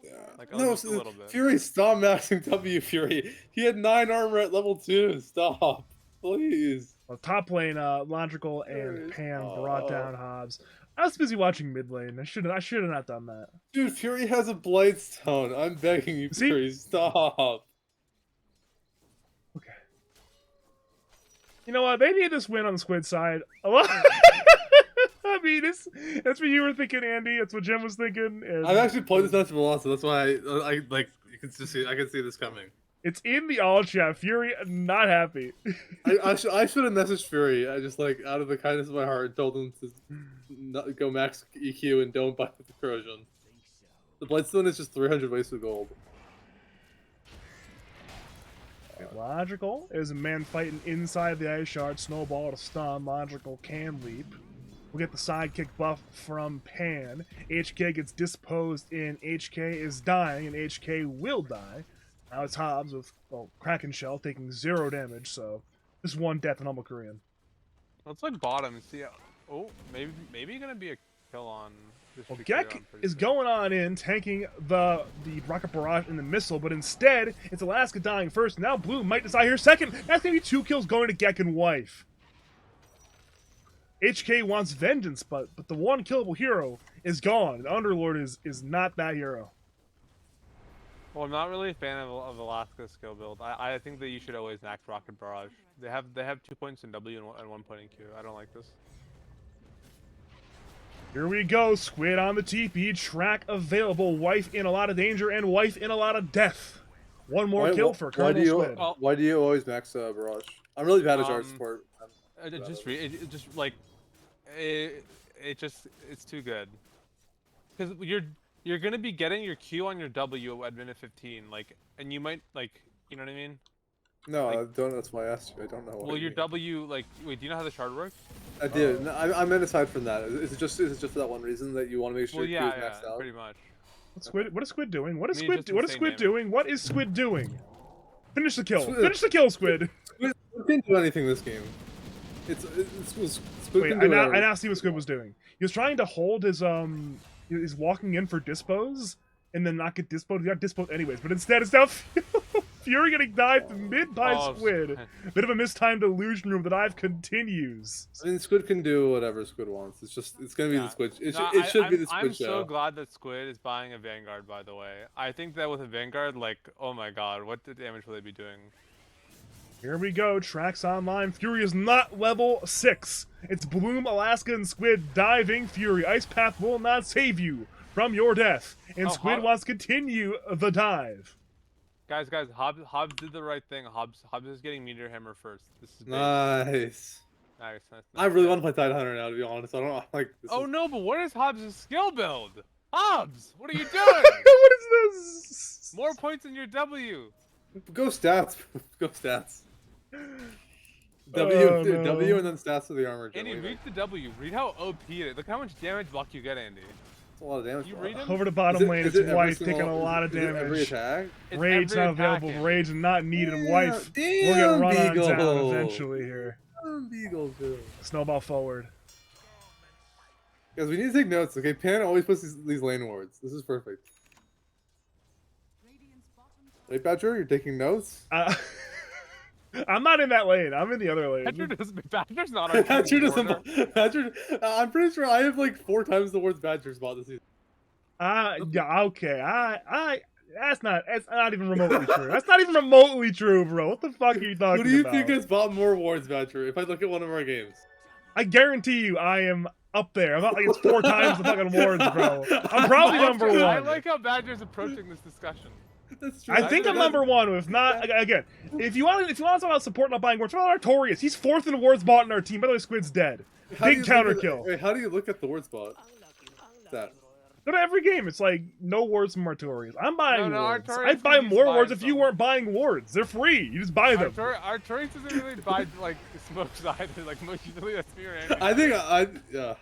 yeah. Like, No, just a little bit. Fury, stop maxing W, Fury. He had 9 armor at level 2. Stop, please. Well, top lane, Logical and Pam brought down Hobbs. I was busy watching mid lane. I should have not done that. Dude, Fury has a Blightstone. I'm begging you, See? Fury, stop. Okay. You know what? They need this win on the Squid side a lot. I mean, that's what you were thinking, Andy. That's what Jim was thinking. And I've actually played this matchup a lot, so that's why I like. You can just see. I can see this coming. it's in the all chat. Fury not happy. I should have messaged Fury. I just like out of the kindness of my heart told him to not go max EQ and don't buy the corrosion. The Blightstone is just 300 wasted gold. Logical is a man fighting inside the ice shard. Snowball to stun. Logical can leap. We'll get the sidekick buff from Pan. HK gets disposed in. HK is dying, and HK will die. Now it's Hobbs with Kraken Shell taking 0 damage, so just 1 death in Humble Korean. Let's look bottom and see how... Oh, maybe gonna be a kill on... this Well, Victory Gek on pretty is soon. going on in, tanking the Rocket Barrage and the Missile, but instead, it's Alaska dying first. Now Blue might decide here second. That's going to be 2 kills going to Gek and Wife. HK wants vengeance, but the one killable hero is gone. And Underlord is not that hero. Well, I'm not really a fan of Alaska's skill build. I think that you should always max Rocket Barrage. They have 2 points in W and 1 point in Q. I don't like this. Here we go, Squid on the TP, track available, Wife in a lot of danger, and Wife in a lot of death. One more kill for Colonel Squid. Why do you always max Barrage? I'm really bad at Jar support. It's too good. Because you're gonna be getting your Q on your W at minute 15, like, and you might you know what I mean? No, like, I don't. That's why I asked you. I don't know. Well, your W, like, wait, do you know how the shard works? I do. No, I meant aside from that. Is it just for that one reason that you want to make sure Well, your yeah, Q is maxed out? pretty much. What is Squid doing? What is I mean, Squid? just What is insane Squid damage. doing? What is Squid doing? Finish the kill. Squid- Finish the kill, Squid. Squid didn't do anything this game. Squid Wait, can I do now whatever. see what Squid was doing. He was trying to hold his he's walking in for dispose and then not get disposed. He got disposed anyways, but instead it's now Fury getting dived mid by Oh, Squid. Bit of a mistimed illusion room. The dive continues. I mean, Squid can do whatever Squid wants. It's gonna be the Squid. It should be the Squid I'm show. so glad that Squid is buying a Vanguard, by the way. I think that with a Vanguard, like, oh my god, what the damage will they be doing? Here we go. Tracks online. Fury is not level 6. It's Bloom, Alaska, and Squid diving. Fury, Ice Path will not save you from your death. And Oh, Squid Hob- wants to continue the dive. Guys, Hobbs did the right thing. Hobbs is getting Meteor Hammer first. This is big. Nice. Nice. I really want to play Tidehunter now, to be honest. I don't know, like. Oh no, but what is Hobbs' skill build? Hobbs, what are you doing? What is this? More points in your W. Go stats. Go stats. Oh, no. W and then stats of the armor. Andy, generally. read the W. Read how OP it is. Look how much damage block you get, Andy. That's a lot of damage. You bro. read him? Over the bottom lane, it's every Wife single- taking a lot of is it every damage. attack? It's Rage every not attack, available. Andy. Rage not needed. Yeah, Wife, we're gonna run on Beagle. down eventually here. Beagle, too. Snowball forward. Guys, we need to take notes. Okay, Pan always puts these lane wards. This is perfect. Radiant's bottom tower Right, Badger? You're taking notes? I'm not in that lane. I'm in the other lane. Badger's not our Badger team doesn't. corner. Badger. I'm pretty sure I have like 4 times the words Badger's bought this season. Yeah, okay. That's not even remotely true. That's not even remotely true, bro. What the fuck are you talking Who do you about? think has bought more wards, Badger? If I look at one of our games. I guarantee you, I am up there. I'm not like it's 4 times the fucking awards, bro. I'm probably number one. I like how Badger's approaching this discussion. That's true. I think I'm number one. If not, again, if you want to talk about support not buying wards, what about Artorias? He's 4th in awards bought in our team. By the way, Squid's dead. How do Big you counter look at- kill. Wait, how do you look at the word spot? That. Go to every game. It's like no wards from Artorias. I'm buying No, wards. Artorias I'd buy can more buy wards if you some. weren't buying wards. They're free. You just buy them. Artorias doesn't really buy like smokes either. Like usually that's me or Andy. I think yeah.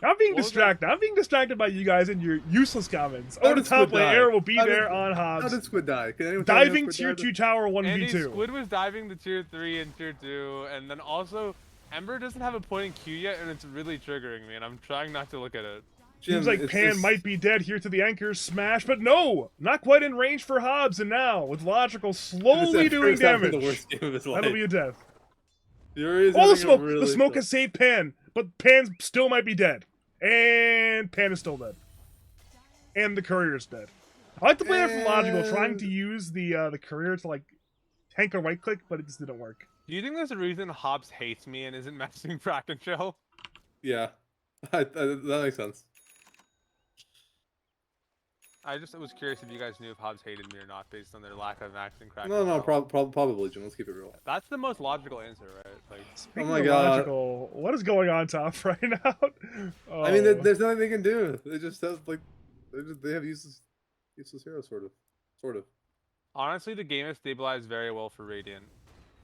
I'm being What was that? distracted. I'm being distracted by you guys and your useless comments. How Over the did top Squid lane, die? Arrow will be How did- there on How Hobbs. did Squid die? Can anyone tell me how Diving Squid tier died? 2 tower Andy, 1v2. Squid was diving the tier 3 and tier 2, and then also Ember doesn't have a point in Q yet, and it's really triggering me, and I'm trying not to look at it. Seems Jim, like it's Pan just- might be dead here to the anchors smash, but no! Not quite in range for Hobbs, and now, with Logical slowly Emperor's doing having damage. The worst game of his life. That'll be a death. Fury is Oh, the having a smoke! really The smoke tough- has saved Pan, but Pan still might be dead. And Pan is still dead. And the courier's dead. I like to play that from Logical, trying to And- use the courier to like tank a right click, but it just didn't work. Do you think there's a reason Hobbs hates me and isn't messaging Kraken Show? Yeah, that makes sense. I just was curious if you guys knew if Hobbs hated me or not based on their lack of maxing Kraken No, Show. probably, Jim. Let's keep it real. That's the most logical answer, right? Like, Speaking my of God. Logical, what is going on top right now? Oh. I mean, there's nothing they can do. They just have like, they have useless heroes, sort of. honestly, the game has stabilized very well for Radiant.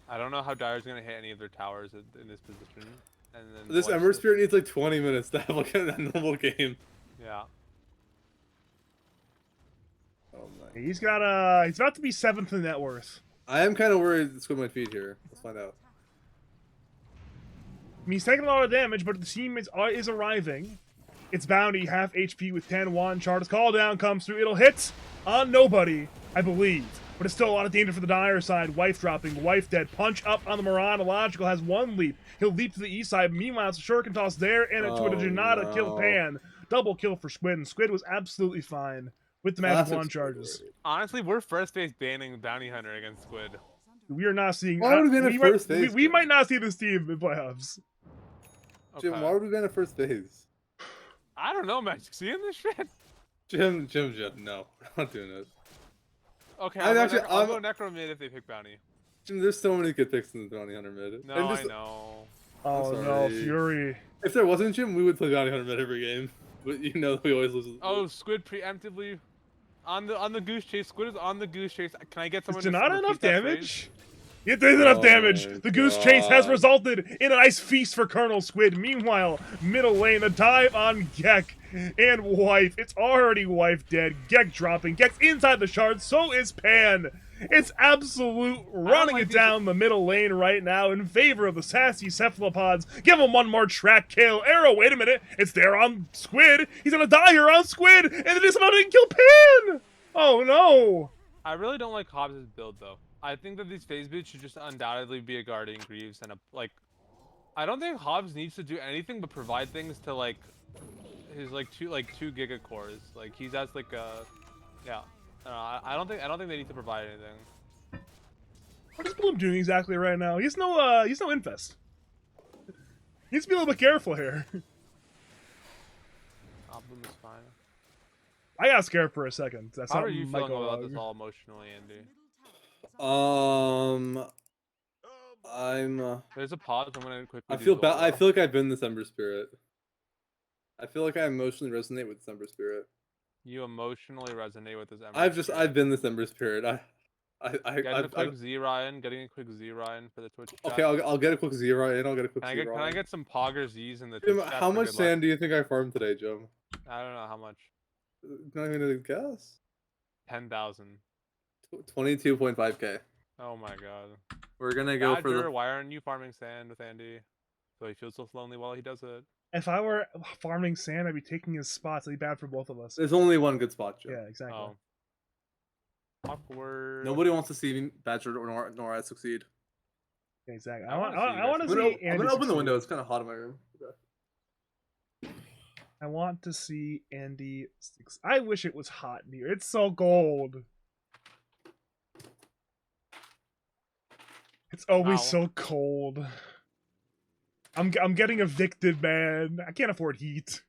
I don't know how Dire's gonna hit any of their towers in this position. And then This Voice Ember is- Spirit needs like 20 minutes to have like a normal game. Yeah. Oh my. He's about to be 7th in net worth. I am kind of worried Squid might feed here. Let's find out. I mean, he's taking a lot of damage, but the team is arriving. It's Bounty, half HP with 10-1. Chart's call down comes through. It'll hit on nobody, I believe. But it's still a lot of danger for the Dire side. Wife dropping, Wife dead. Punch up on the Mirana. Logical has one leap. He'll leap to the east side. Meanwhile, it's a Shuriken toss there, and a Twitter Junata kill no. Pan. Double kill for Squid, and Squid was absolutely fine with the magic Classic wand Squid, charges. right? Honestly, we're first phase banning Bounty Hunter against Squid. We are not seeing. Why would we ban a first phase, we Jim? might not see this team in playoffs. Okay. Jim, why would we ban a first phase? I don't know, man. Seeing this shit? Jim, no. I'm not doing it. Okay, I'm actually- I'll go Necro mid if they pick Bounty. Jim, there's so many good picks in the Bounty Hunter mid. No, And just- I know. Oh no, sorry. Fury. If there wasn't Jim, we would play Bounty Hunter mid every game. But you know we always lose. Oh, Squid preemptively on the goose chase. Squid is on the goose chase. Can I get Is someone to Janata repeat enough that damage? Yeah, there's enough Oh damage. my The Goose Chase has God. resulted in a nice feast for Colonel Squid. Meanwhile, middle lane, a dive on Gek and Wife. It's already Wife dead. Gek dropping. Gek's inside the shard. So is Pan. It's absolute running like it these- down the middle lane right now in favor of the Sassy Cephalopods. Give him one more track kill. Arrow, wait a minute. It's there on Squid. He's gonna die here on Squid. And then somehow didn't kill Pan. Oh no. I really don't like Hobbs' build though. I think that these phase boots should just undoubtedly be a Guardian Greaves and a like. I don't think Hobbs needs to do anything but provide things to like his two giga cores. Like he's has like a yeah. I don't think they need to provide anything. What is Bloom doing exactly right now? He's no infest. He needs to be a little bit careful here. Bloom is fine. I got scared for a second. That's How not are you Michael feeling about Lug. this all emotionally, Andy? There's a pause. I'm gonna quickly. I do feel bad. I Zora. feel like I've been this Ember Spirit. I feel like I emotionally resonate with this Ember Spirit. You emotionally resonate with this. I've been this Ember Spirit. Getting a quick Z Ryan. Getting a quick Z Ryan for the Twitch. Chat. Okay, I'll get a quick zero in. I'll get a quick Can I zero. get get some Pogger Z's in the Jim, Twitch chat how for much good luck? sand do you think I farmed today, Jim? I don't know how much. Not even a guess. 10,000. 22.5k. Oh my god. We're gonna go for Badger, the. why aren't you farming sand with Andy? So he feels so lonely while he does it. If I were farming sand, I'd be taking his spots. It'd be bad for both of us. There's only one good spot, Jim. Yeah, exactly. Oh. Awkward. Nobody wants to see Badger or Nora succeed. Yeah, exactly. I I want. wanna see you I want guys to I'm see. gonna, I'm Andy gonna open the succeed. window. It's kind of hot in my room. Okay. I want to see Andy. I wish it was hot in here. It's so cold. It's always Ow. so cold. I'm getting evicted, man. I can't afford heat.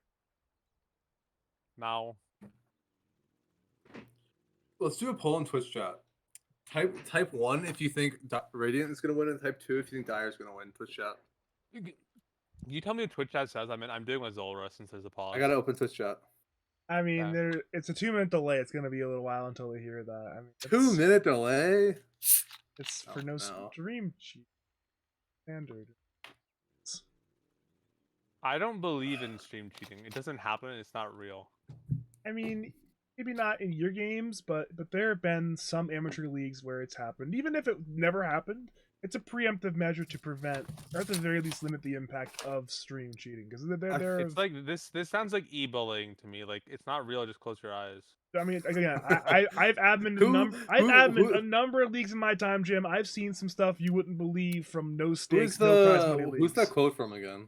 Now. Let's do a poll in Twitch chat. Type 1 if you think Radiant is gonna win, and type 2 if you think Dire is gonna win. Twitch chat. You tell me what Twitch chat says. I'm doing with Zolra since there's a pause. I gotta open Twitch chat. I mean, Okay. it's a 2-minute delay. It's gonna be a little while until they hear that. I mean, 2-minute delay. It's for Oh, no no. stream cheat standard. I don't believe in stream cheating. It doesn't happen. It's not real. I mean, maybe not in your games, but there have been some amateur leagues where it's happened. Even if it never happened, it's a preemptive measure to prevent, or at the very least, limit the impact of stream cheating. Because there, It's like this. This sounds like e-bullying to me. Like it's not real. Just close your eyes. I mean, again, I've admined a number of leagues in my time, Jim. I've seen some stuff you wouldn't believe from no stakes, no prize money leagues. Who's that quote from again?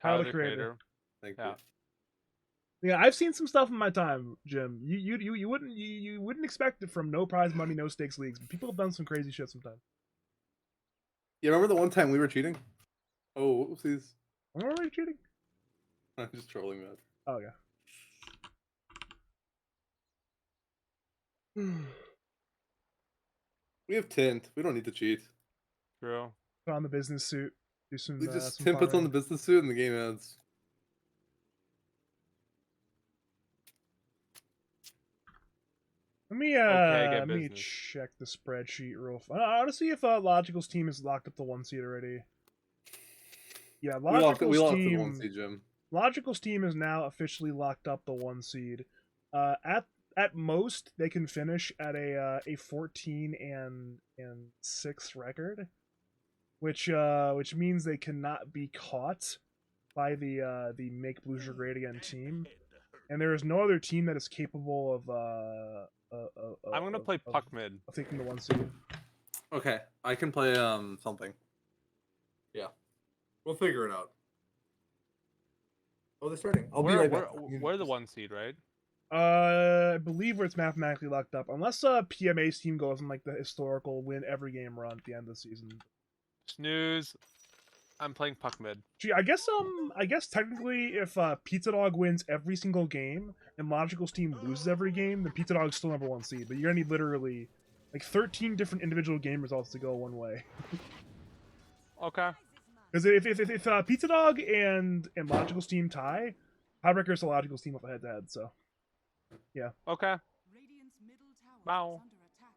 Tyler, the Creator. Thank Yeah. you. Yeah, I've seen some stuff in my time, Jim. You wouldn't expect it from no prize money, no stakes leagues. But people have done some crazy shit sometimes. You remember the one time we were cheating? Oh, whoopsies. Am I already cheating? I'm just trolling that. Oh yeah. We have tint. We don't need to cheat. True. Put on the business suit. Do some. We just some Tim puts on farming. the business suit and the game ends. Let me let me business. check the spreadsheet real fast. I want to see if Logical's team has locked up the 1 seed already. Yeah, We locked the team. 1 seed, Jim. Logical's team is now officially locked up the 1 seed. At most they can finish at a 14 and 6 record, which means they cannot be caught by the Make Blues Great Again team, and there is no other team that is capable of I'm gonna play puck mid. of taking the 1 seed. Okay, I can play something. Yeah, we'll figure it out. Oh, they're starting. I'll be right back. We're the 1 seed, right? I believe where it's mathematically locked up, unless PMA's team goes on like the historical win every game run at the end of the season. Snooze. I'm playing puck mid. Gee, I guess technically, if Pizza Dog wins every single game and Logical's team loses every game, then Pizza Dog's still number 1 seed. But you're gonna need literally like 13 different individual game results to go one way. Okay. Because if Pizza Dog and Logical's team tie, tiebreaker is the Logical's team with a head-to-head. So, yeah. Okay. Radiant's middle tower Wow. is under attack.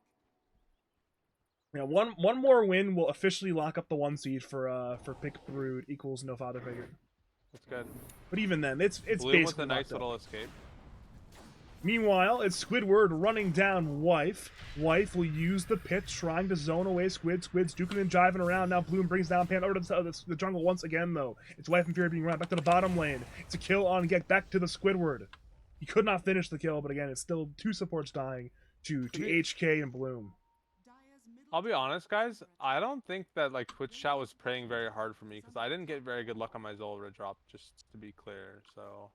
Yeah, one more win will officially lock up the 1 seed for Pick Brood equals no father figure. That's good. But even then, it's Bloom basically with a nice locked up. little escape. Meanwhile, it's Squidward running down Wife. Wife will use the pit, trying to zone away Squid. Squid's duking and jiving around. Now Bloom brings down Pan over to the jungle once again, though. It's Wife and Fury being run back to the bottom lane. It's a kill on Get back to the Squidward. He could not finish the kill, but again, it's still 2 supports dying to HK and Bloom. Dire's middle I'll be honest, guys. I don't think that like Twitch chat was praying very hard for me because I didn't get very good luck on my Zulrah drop. Just to be clear, so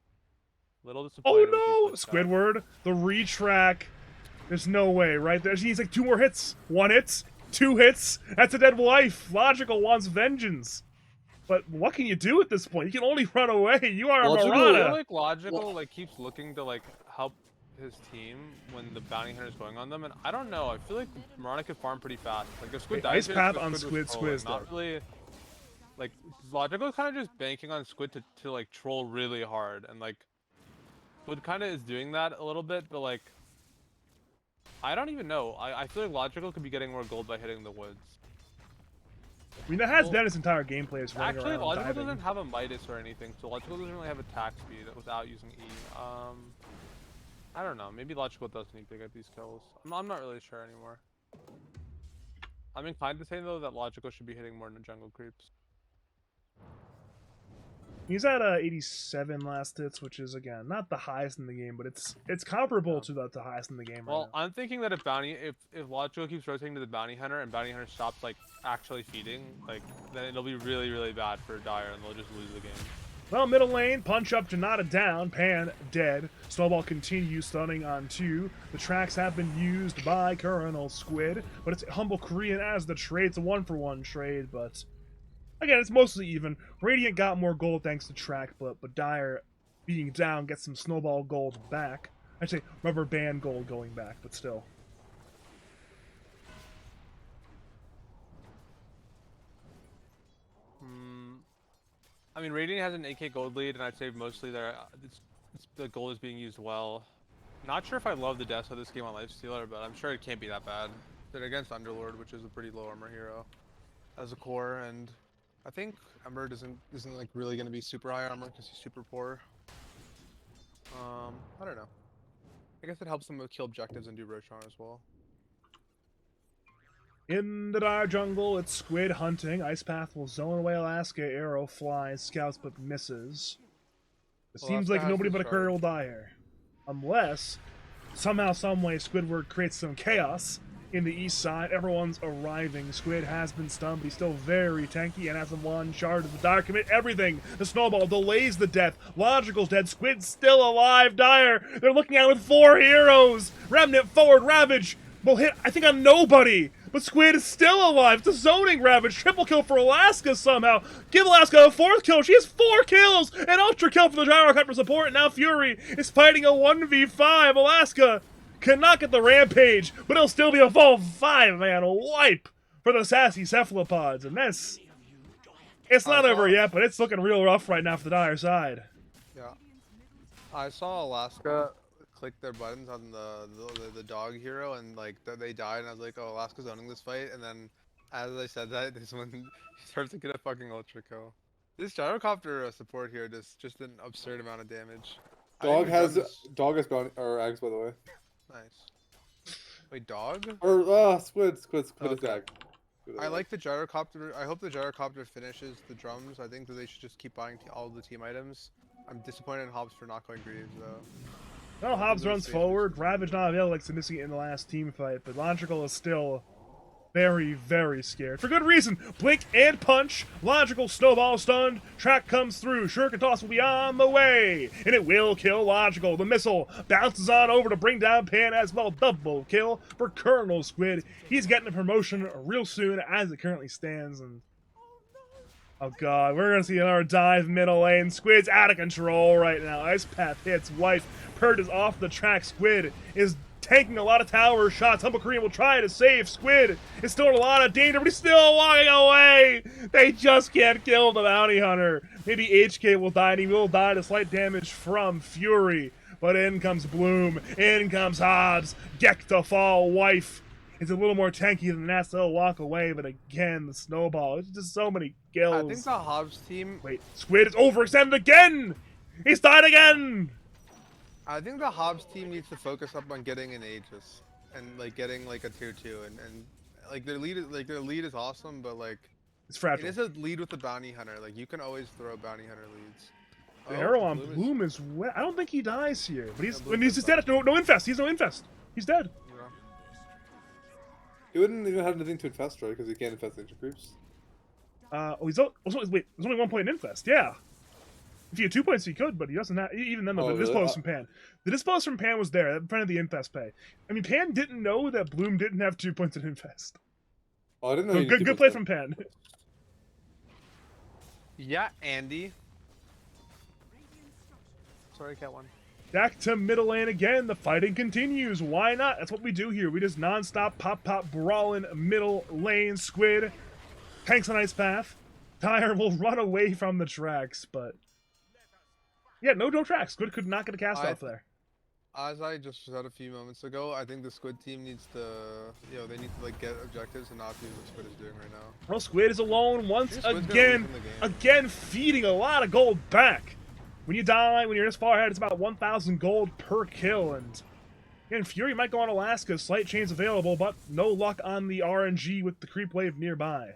little disappointed. with you, Oh no! Twitch chat. Squidward, the retrack. There's no way, right? There, she needs like 2 more hits. 1 hit, 2 hits. That's a dead Wife. Logical wants vengeance. But what can you do at this point? You can only run away. You are a Logical- I feel Marauder. like Logical like keeps looking to like help his team when the bounty hunter is going on them, and I don't know. I feel like Marauder could farm pretty fast. Like if Squid Wait, Ice dies, Path here, on was Squid, trolling, Squiz, not though. really. Like Logical is kind of just banking on Squid to like troll really hard, and like Squid kind of is doing that a little bit, but like I don't even know. I feel like Logical could be getting more gold by hitting the woods. I mean, that has Well, been his entire gameplay is running Actually, around Logical diving. doesn't have a Midas or anything, so Logical doesn't really have attack speed without using E. I don't know. Maybe Logical does need to get these kills. I'm not really sure anymore. I'm inclined to say though that Logical should be hitting more in the jungle creeps. He's at 87 last hits, which is again not the highest in the game, but it's comparable to the highest in the game Well, right now. I'm thinking that if Logical keeps rotating to the bounty hunter and bounty hunter stops like actually feeding, like then it'll be really bad for Dire and they'll just lose the game. Well, middle lane, punch up, Janata down, Pan dead. Snowball continues stunning on 2. The tracks have been used by Colonel Squid, but it's Humble Korean as the trade. It's a 1-for-1 trade, but again, it's mostly even. Radiant got more gold thanks to track, but Dire being down gets some Snowball gold back. I'd say rubber band gold going back, but still. I mean, Radiant has an 8k gold lead, and I'd say mostly the gold is being used well. Not sure if I love the deaths of this game on Lifestealer, but I'm sure it can't be that bad. They're against Underlord, which is a pretty low armor hero as a core, and I think Ember isn't like really gonna be super high armor because he's super poor. I don't know. I guess it helps him with kill objectives and do Roshan as well. In the dire jungle, it's Squid hunting. Ice Path will zone away Alaska. Arrow flies, scouts but misses. It seems Alaska like has nobody his but a courier shard. will die here. Unless, somehow, someway, Squidward creates some chaos in the east side. Everyone's arriving. Squid has been stunned, but he's still very tanky and has one shard of the Dire commit everything. The snowball delays the death. Logical's dead. Squid's still alive. Dire, they're looking at it with 4 heroes. Remnant forward. Ravage will hit, I think, on nobody. But Squid is still alive. It's a zoning Ravage. Triple kill for Alaska somehow. Give Alaska a 4th kill. She has 4 kills. An ultra kill for the Gyrocopter support. And now Fury is fighting a 1v5. Alaska cannot get the rampage, but it'll still be a full 5-man wipe for the Sassy Cephalopods. And this, it's not over yet, but it's looking real rough right now for the Dire side. Yeah. I saw Alaska click their buttons on the dog hero and like they died, and I was like, oh, Alaska's owning this fight. And then as I said that, this one he starts to get a fucking ultra kill. This gyrocopter support here does just an absurd amount of damage. Dog has bounty or eggs, by the way. Nice. Wait, dog? Or squid is Okay. egg. I like the gyrocopter. I hope the gyrocopter finishes the drums. I think that they should just keep buying all the team items. I'm disappointed in Hobbs for not going Greaves though. Well, Hobbs Really runs safe. forward. Ravage not available, like missing it in the last team fight, but Logical is still very, very scared. For good reason. Blink and punch. Logical snowball stunned. Track comes through. Shuriken toss will be on the way. And it will kill Logical. The missile bounces on over to bring down Pan as well. Double kill for Colonel Squid. He's getting a promotion real soon as it currently stands. And oh god, we're gonna see another dive middle lane. Squid's out of control right now. Ice Path hits wife. Pert is off the track. Squid is taking a lot of tower shots. Humble Korean will try to save Squid. It's still in a lot of danger, but he's still walking away. They just can't kill the bounty hunter. Maybe HK will die, and he will die to slight damage from Fury. But in comes Bloom. In comes Hobbs. Gek to fall. Wife is a little more tanky than that, so he'll walk away. But again, the snowball. It's just so many kills. I think the Hobbs team. Wait, Squid is overextended again. He's died again. I think the Hobbs team needs to focus up on getting an Aegis and like getting like a tier 2 and like their lead is awesome, but like It's it fragile. is a lead with the bounty hunter. Like you can always throw bounty hunter leads. The Oh, arrow on Bloom is- Bloom is wet. I don't think he dies here, but he's Bloom when he's does dead. No infest. He's no infest. He's dead. Yeah. He wouldn't even have anything to infest, right? Because he can't infest nature creeps. Wait, there's only 1 point in infest. Yeah. If he had 2 points, he could, but he doesn't have. Even then, though, Oh, the really? dispose from Pan. The dispose from Pan was there in front of the infest pay. I mean, Pan didn't know that Bloom didn't have 2 points in infest. Oh, I didn't know. So you did good this play then. from Pan. Yeah, Andy. Sorry, Cat one. Back to middle lane again. The fighting continues. Why not? That's what we do here. We just non-stop pop brawling middle lane. Squid tanks on Ice Path. Tyre will run away from the tracks, but yeah, no tracks. Squid could not get a cast off there. As I just said a few moments ago, I think the Squid team needs to, they need to like get objectives and not do what Squid is doing right now. Well, Squid is alone once Squid's gonna again. lose in the game. Again, feeding a lot of gold back. When you die, when you're this far ahead, it's about 1,000 gold per kill. And again, Fury might go on Alaska. Slight chains available, but no luck on the RNG with the creep wave nearby.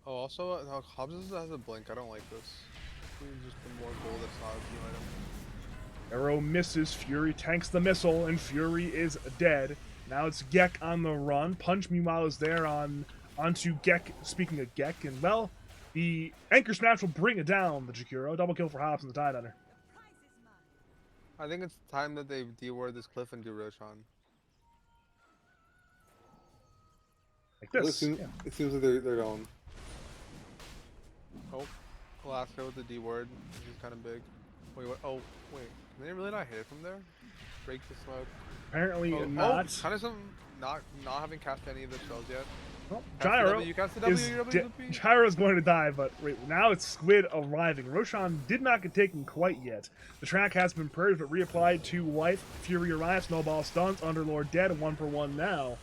Oh, also, Hobbs has a blink. I don't like this. Just the more gold that's not a team item. Arrow misses. Fury tanks the missile, and Fury is dead. Now it's Gek on the run. Punch, meanwhile, is there onto Gek. Speaking of Gek, and well, the Anchor Snatch will bring it down, the Jakiro. Double kill for Hobbs and the Tide Hunter. I think it's time that they deward this cliff and do Roshan. Like It this. seems, Yeah. it seems like they're going. Oh, Alaska with the D word, which is kind of big. Wait, what? Oh, wait. Did they really not hit it from there? Break the smoke. Apparently Oh, not. kind of some not having cast any of the spells yet. Well, Cast the Gyro W, you cast the W, is your W, the P. Gyro's going to die, but wait, now it's Squid arriving. Roshan did not get taken quite yet. The track has been purged, but reapplied to Wife. Fury arrives, Snowball stuns, Underlord dead, 1 for 1 now.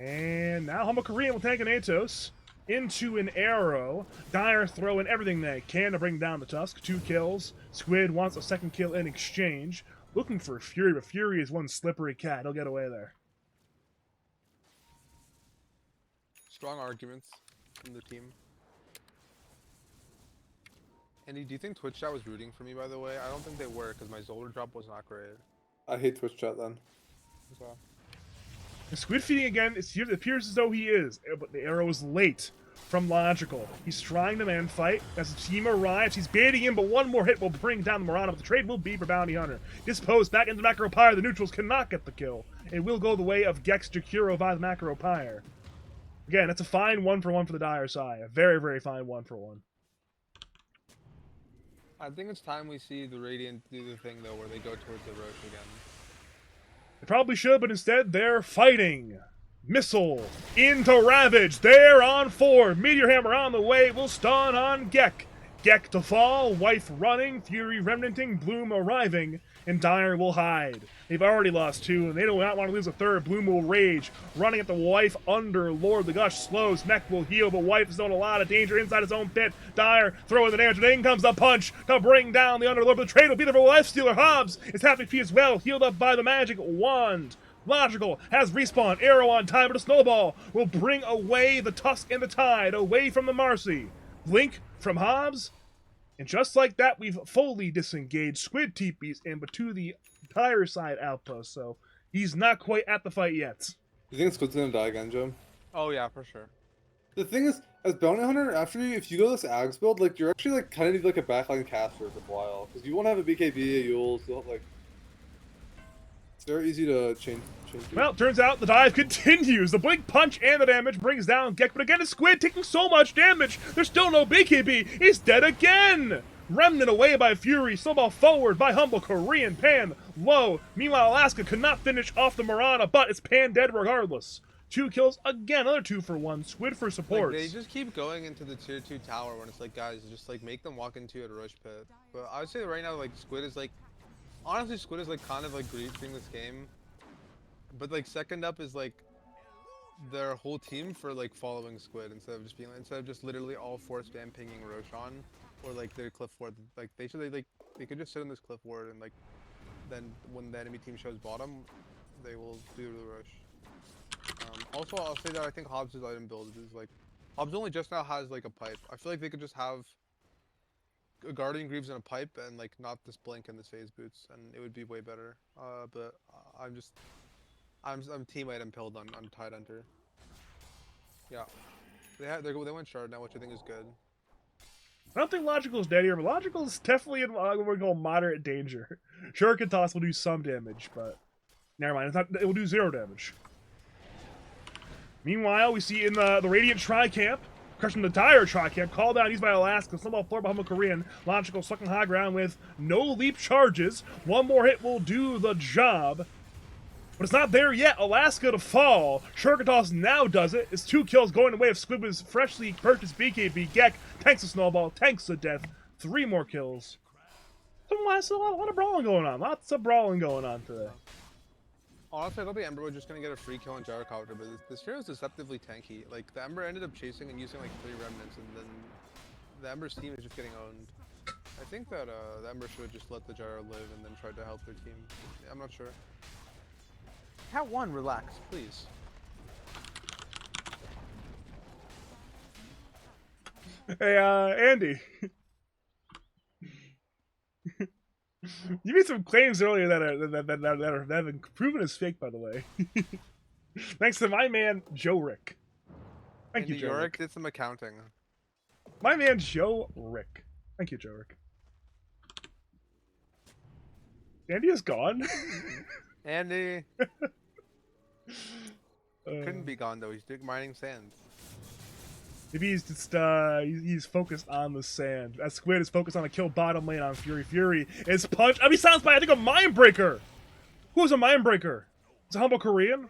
And now Humble Korean will tank an Atos into an arrow. Dire throwing everything they can to bring down the Tusk. 2 kills. Squid wants a second kill in exchange. Looking for Fury, but Fury is one slippery cat. He'll get away there. Strong arguments from the team. Andy, do you think Twitch chat was rooting for me, by the way? I don't think they were, because my Zolder drop was not great. I hate Twitch chat then. So. Squid feeding again. It appears as though he is, but the arrow is late from Logical. He's trying to man fight as the team arrives. He's baiting in, but one more hit will bring down the Marana, but the trade will be for Bounty Hunter. Disposed back into the Macro Pyre. The neutrals cannot get the kill. It will go the way of Gex Jakiro via the Macro Pyre. Again, that's a fine 1-for-1 for the Dire side. A very, very fine 1-for-1. I think it's time we see the Radiant do the thing, though, where they go towards the Roche again. They probably should, but instead they're fighting. Missile into Ravage. They're on 4. Meteor Hammer on the way. Will stun on Gek. Gek to fall. Wife running. Fury remnanting. Bloom arriving. And Dire will hide. They've already lost 2, and they do not want to lose a 3rd. Bloom will rage. Running at the Wife under Lord. The Gush slows. Mech will heal, but Wife is in a lot of danger inside his own pit. Dire throwing the damage, and in comes the punch to bring down the Underlord. But the trade will be there for Life Stealer. Hobbs is happy to be as well. Healed up by the magic wand. Logical has respawn. Arrow on time, but a snowball will bring away the Tusk and the Tide, away from the Marcy. Blink from Hobbs. And just like that, we've fully disengaged. Squid TP's in, but to the Dire side outpost, so he's not quite at the fight yet. You think Squid's gonna die again, Joe? Oh, yeah, for sure. The thing is, as Bounty Hunter, if you go this Ags build, like, you're actually, like, kind of need, like, a backline caster for a while. Because you won't have a BKB, a Yule, so, like... It's very easy to change. Well, turns out the dive continues. The blink punch and the damage brings down Gek, but again, it's Squid taking so much damage. There's still no BKB. He's dead again. Remnant away by Fury. Snowball forward by Humble Korean. Pan low. Meanwhile, Alaska could not finish off the Marana, but it's Pan dead regardless. 2 kills again. Another 2-for-1. Squid for supports. Like, they just keep going into the tier 2 tower when it's like, guys, just like make them walk into a Roche pit. But I would say right now, like, Squid is like, honestly, Squid is like kind of like griefing this game. But like second up is like their whole team for like following Squid instead of just literally all 4 spam pinging Roshan or like their cliff ward. Like they could just sit on this cliff ward and like then when the enemy team shows bottom, they will do the rush. Also, I'll say that I think Hobbs' item build is like Hobbs only just now has like a pipe. I feel like they could just have a Guardian Greaves and a pipe and like not this blink and this phase boots, and it would be way better. But I'm team item pilled on Tide Hunter. Yeah, they went shard now, which I think is good. I don't think Logical's dead here, but Logical's definitely in what we call moderate danger. Shuriken Toss will do some damage, but never mind. It will do 0 damage. Meanwhile, we see in the Radiant Tri-Camp, crushing the Dire Tri-Camp, called down, used by Alaska, snowball floor by Humble Korean. Logical stuck on high ground with no leap charges. One more hit will do the job. But it's not there yet. Alaska to fall. Shurikatos now does it. It's 2 kills going away of Squib's freshly purchased BKB. Gek tanks a snowball, tanks a death. 3 more kills. A lot of brawling going on. Lots of brawling going on today. Honestly, I thought the Ember was just gonna get a free kill on Gyrocopter, but this hero is deceptively tanky. Like, the Ember ended up chasing and using like 3 remnants, and then the Ember's team is just getting owned. I think that the Ember should have just let the Gyro live and then tried to help their team. I'm not sure. Cat 1, relax, please. Hey, Andy. You made some claims earlier that have been proven as fake, by the way. Thanks to my man, Joe Rick. Thank you, Joe Rick. Did some accounting. My man, Joe Rick. Thank you, Joe Rick. Andy is gone. Andy! Couldn't be gone, though. He's doing mining sand. Maybe he's just, he's focused on the sand. As Squid is focused on a kill bottom lane on Fury. Fury is punched. I mean, silenced by, I think, a Mindbreaker. Who is a Mindbreaker? It's a Humble Korean?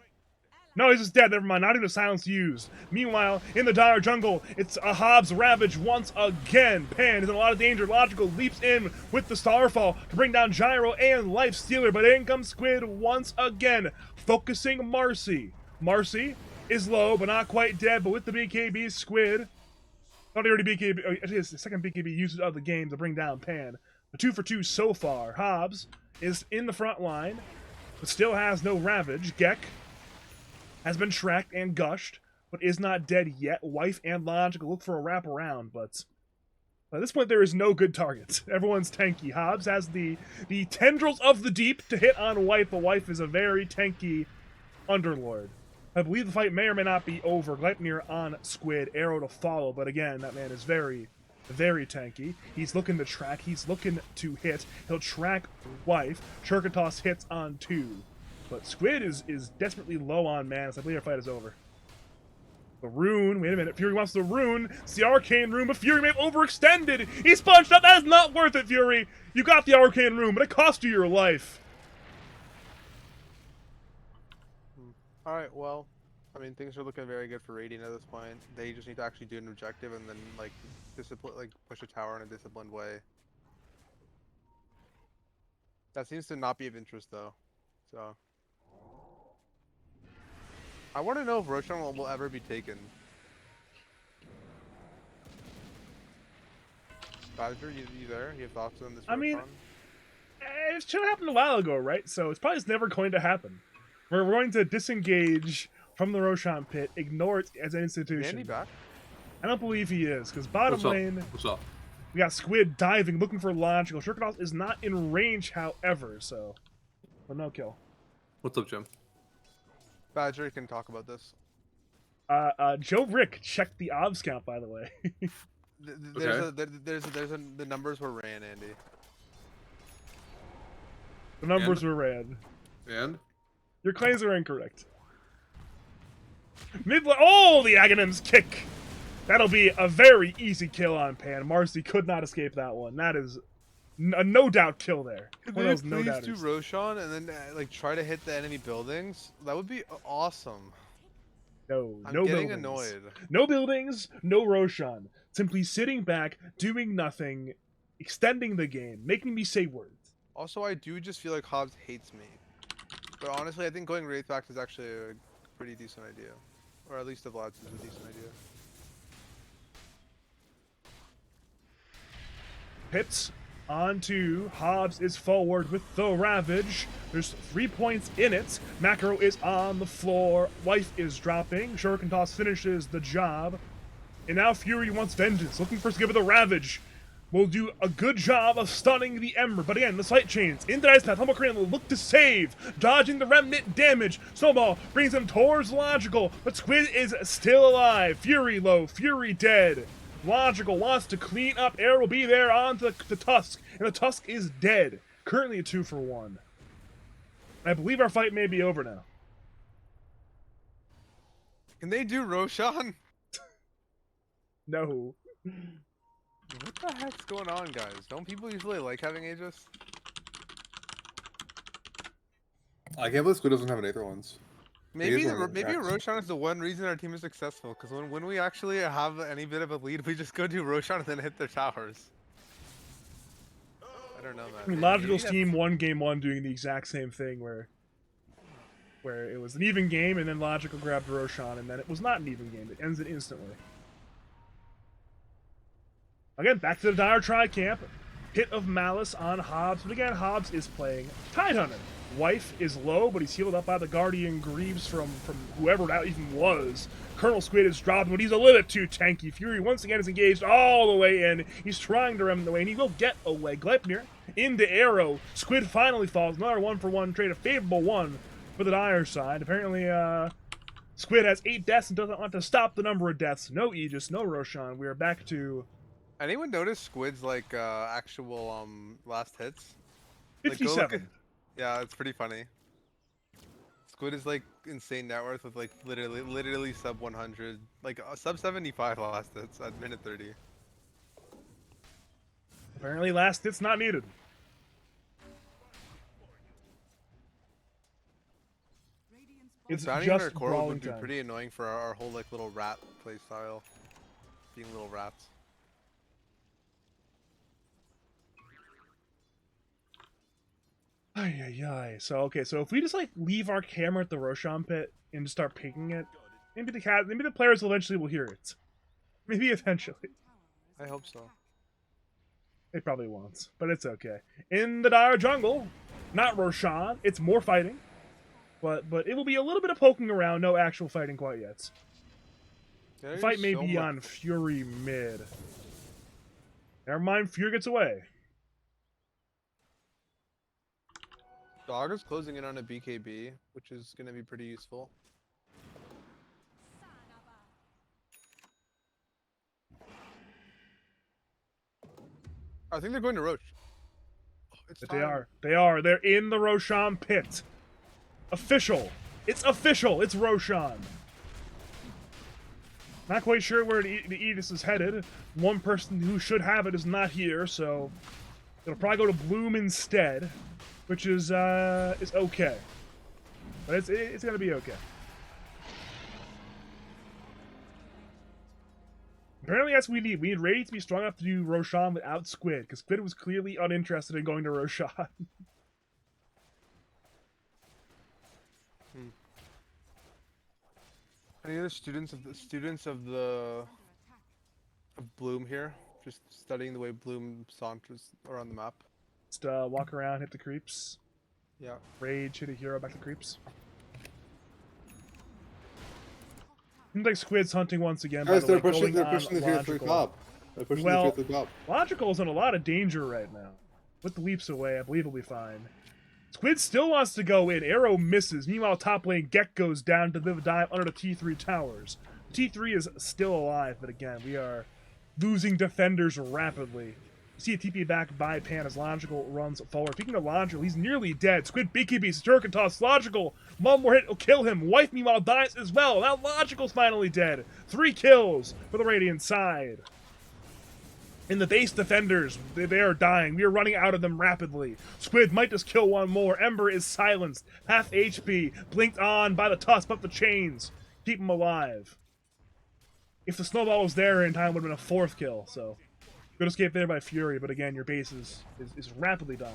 No, he's just dead. Never mind. Not even a silence used. Meanwhile, in the Dire jungle, it's a Hobbs Ravage once again. Pan is in a lot of danger. Logical leaps in with the Starfall to bring down Gyro and Life Stealer. But in comes Squid once again, focusing Marcy. Marcy is low, but not quite dead. But with the BKB, Squid. Thought he already BKB. Oh, actually, it's the second BKB used of the game to bring down Pan. A 2 for 2 so far. Hobbs is in the front line, but still has no Ravage. Gek has been tracked and gushed, but is not dead yet. Wife and Logical look for a wraparound, but at this point there is no good target. Everyone's tanky. Hobbs has the Tendrils of the Deep to hit on Wife, but Wife is a very tanky Underlord. I believe the fight may or may not be over. Gleipnir on Squid, arrow to follow, but again, that man is very, very tanky. He's looking to track, he's looking to hit. He'll track Wife. Churkatos hits on 2. But Squid is desperately low on mana, so I believe our fight is over. The rune, wait a minute, Fury wants the rune. It's the arcane rune, but Fury may have overextended. He's punched up, that is not worth it, Fury. You got the arcane rune, but it cost you your life. Alright, well, I mean, things are looking very good for Radiant at this point. They just need to actually do an objective and then, like, push a tower in a disciplined way. That seems to not be of interest, though. So, I want to know if Roshan will ever be taken. Badger, you there? You have thoughts on this? I mean, Roshan? it should have happened a while ago, right? So it's probably just never going to happen. We're going to disengage from the Roshan pit, ignore it as an institution. Is Andy back? I don't believe he is, because bottom lane, What's up? we got Squid diving, looking for Logical. Shurkados is not in range, however, so... But no kill. What's up, Jim? Badger can talk about this. Joe Rick checked the obs count, by the way. The numbers were ran, Andy. The numbers were ran. And? Your claims are incorrect. Oh, the Aghanim's kick! That'll be a very easy kill on Pan. Marcy could not escape that one. That is a no-doubt kill there. Could One they of those please no-doubters. do Roshan and then like try to hit the enemy buildings? That would be awesome. No, I'm no getting buildings. annoyed. No buildings, no Roshan. Simply sitting back, doing nothing, extending the game, making me say words. Also, I do just feel like Hobbs hates me. But honestly, I think going Wraith back is actually a pretty decent idea. Or at least the Vlad's is a decent idea. Hits onto Hobbs is forward with the Ravage. There's 3 points in it. Macro is on the floor. Wife is dropping. Shuriken Toss finishes the job. And now Fury wants vengeance, looking for Skip with the Ravage. Will do a good job of stunning the Ember, but again, the sight chains into Ice Path. Humble Crane will look to save, dodging the remnant damage. Snowball brings him towards Logical, but Squid is still alive. Fury low, Fury dead. Logical wants to clean up. Air will be there onto the Tusk, and the Tusk is dead. Currently a 2 for 1. I believe our fight may be over now. Can they do Roshan? No. What the heck's going on, guys? Don't people usually like having Aegis? I can't believe Squid doesn't have an Aether ones. Maybe is one of the maybe tracks. Roshan is the one reason our team is successful. Because when we actually have any bit of a lead, we just go do Roshan and then hit their towers. I don't know, man. I mean, Logical's team won game 1 doing the exact same thing where it was an even game and then Logical grabbed Roshan and then it was not an even game. It ends it instantly. Again, back to the Dire Tri-Camp. Hit of Malice on Hobbs, but again, Hobbs is playing Tidehunter. Wife is low, but he's healed up by the Guardian Greaves from whoever that even was. Colonel Squid is dropped, but he's a little bit too tanky. Fury once again is engaged all the way in. He's trying to rem the way, and he will get away. Gleipnir into Arrow. Squid finally falls. Another 1-for-1 trade, a favorable one for the Dire side. Apparently, Squid has 8 deaths and doesn't want to stop the number of deaths. No Aegis, no Roshan. We are back to... Anyone notice Squid's like actual last hits? Like, go 57. look at- yeah, it's pretty funny. Squid is like insane net worth with like literally sub 100, like sub 75 last hits at minute 30. Apparently last hit's not needed. It's Bounty just Hunter Core brawling would be time. pretty annoying for our whole like little rat play style, being little rats. Ay, ay, ay. So, okay, so if we just, like, leave our camera at the Roshan pit and just start picking it, Maybe the players eventually will hear it. Maybe eventually. I hope so. They probably won't, but it's okay. In the Dire Jungle, not Roshan. It's more fighting, but it will be a little bit of poking around. No actual fighting quite yet. The There's fight may so be much- on Fury mid. Never mind, Fury gets away. Dog is closing in on a BKB, which is going to be pretty useful. I think they're going to Roche. Oh, it's But time. they are. They're in the Roshan pit. Official. It's official. It's Roshan. Not quite sure where the Aegis is headed. One person who should have it is not here, so it'll probably go to Bloom instead, which is okay. But it's gonna be okay. Apparently that's what we need. We need Radiant to be strong enough to do Roshan without Squid, because Squid was clearly uninterested in going to Roshan. Any other students of Bloom here? Just studying the way Bloom saunters around the map. Just walk around, hit the creeps. Yeah. Rage, hit a hero, back to creeps. Seems like Squid's hunting once again. Guys, by they're the way, pushing. going They're pushing on the tier 3 Logical. top. They're pushing Well, the tier 3 top. Logical's in a lot of danger right now. With the leaps away, I believe he'll be fine. Squid still wants to go in. Arrow misses. Meanwhile, top lane Gek goes down to live a dive under the T3 towers. T3 is still alive, but again, we are losing defenders rapidly. See a TP back by Pan as Logical runs forward. Speaking of Logical, he's nearly dead. Squid BKB, Sturk and toss Logical. One more hit will kill him. Wife, meanwhile, dies as well. Now Logical's finally dead. 3 kills for the Radiant side. In the base defenders, they are dying. We are running out of them rapidly. Squid might just kill one more. Ember is silenced. Half HP. Blinked on by the tusk, but the chains. Keep him alive. If the snowball was there in time, it would have been a 4th kill, so. Good escape there by Fury, but again, your base is rapidly dying.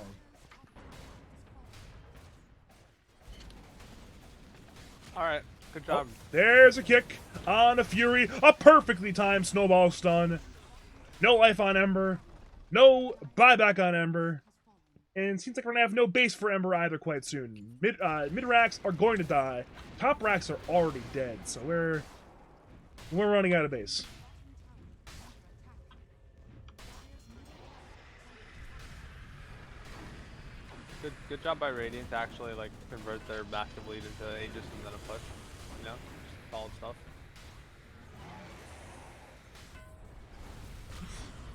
Alright, good job. There's a kick on a Fury. A perfectly timed snowball stun. No life on Ember. No buyback on Ember. And it seems like we're going to have no base for Ember either quite soon. Mid racks are going to die. Top racks are already dead, so we're running out of base. Good job by Radiant to actually like convert their massive lead into Aegis and then a push. You know, just solid stuff.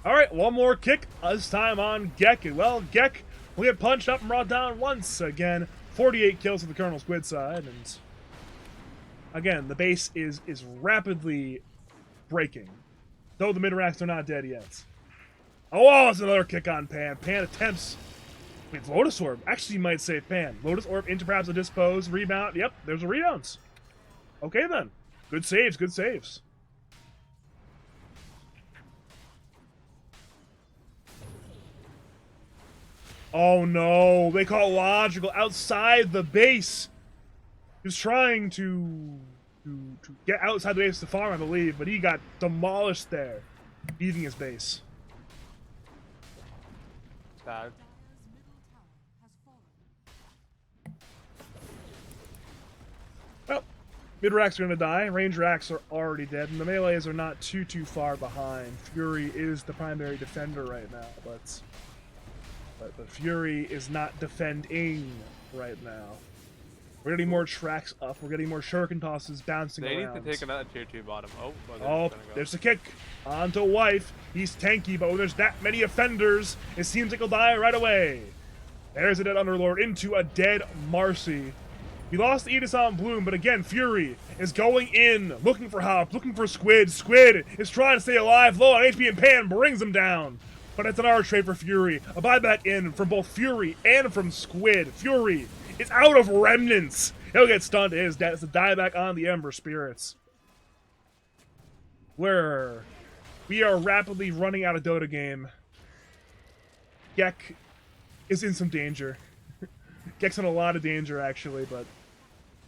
Alright, one more kick, this time on Gek. And well, Gek will get punched up and brought down once again. 48 kills for the Colonel Squid side, and again, the base is rapidly breaking. Though the mid-racks are not dead yet. Oh, it's another kick on Pan. Pan attempts. Wait, Lotus Orb actually might save Pan. Lotus Orb into perhaps a dispose, rebound. Yep, there's a rebound. Okay then. Good saves, good saves. Oh no, they caught Logical outside the base. He was trying to get outside the base to farm, I believe, but he got demolished there, leaving his base. Sad. Well, mid racks are gonna die. Range racks are already dead, and the melees are not too far behind. Fury is the primary defender right now, but Fury is not defending right now. We're getting more tracks up. We're getting more shuriken tosses bouncing They around. need to take another tier 2 bottom. Oh, well, they're Oh, just gonna go. there's a kick onto Wife. He's tanky, but when there's that many offenders, it seems like he'll die right away. There's a dead Underlord into a dead Marcy. We lost Aegis on Bloom, but again, Fury is going in, looking for Hop, looking for Squid. Squid is trying to stay alive, low on HP, and Pan brings him down. But it's an arrow trade for Fury. A buyback in from both Fury and from Squid. Fury is out of remnants. He'll get stunned. It is dead. It's a dieback on the Ember Spirits. We are rapidly running out of Dota game. Gek is in some danger. Gek's in a lot of danger, actually, but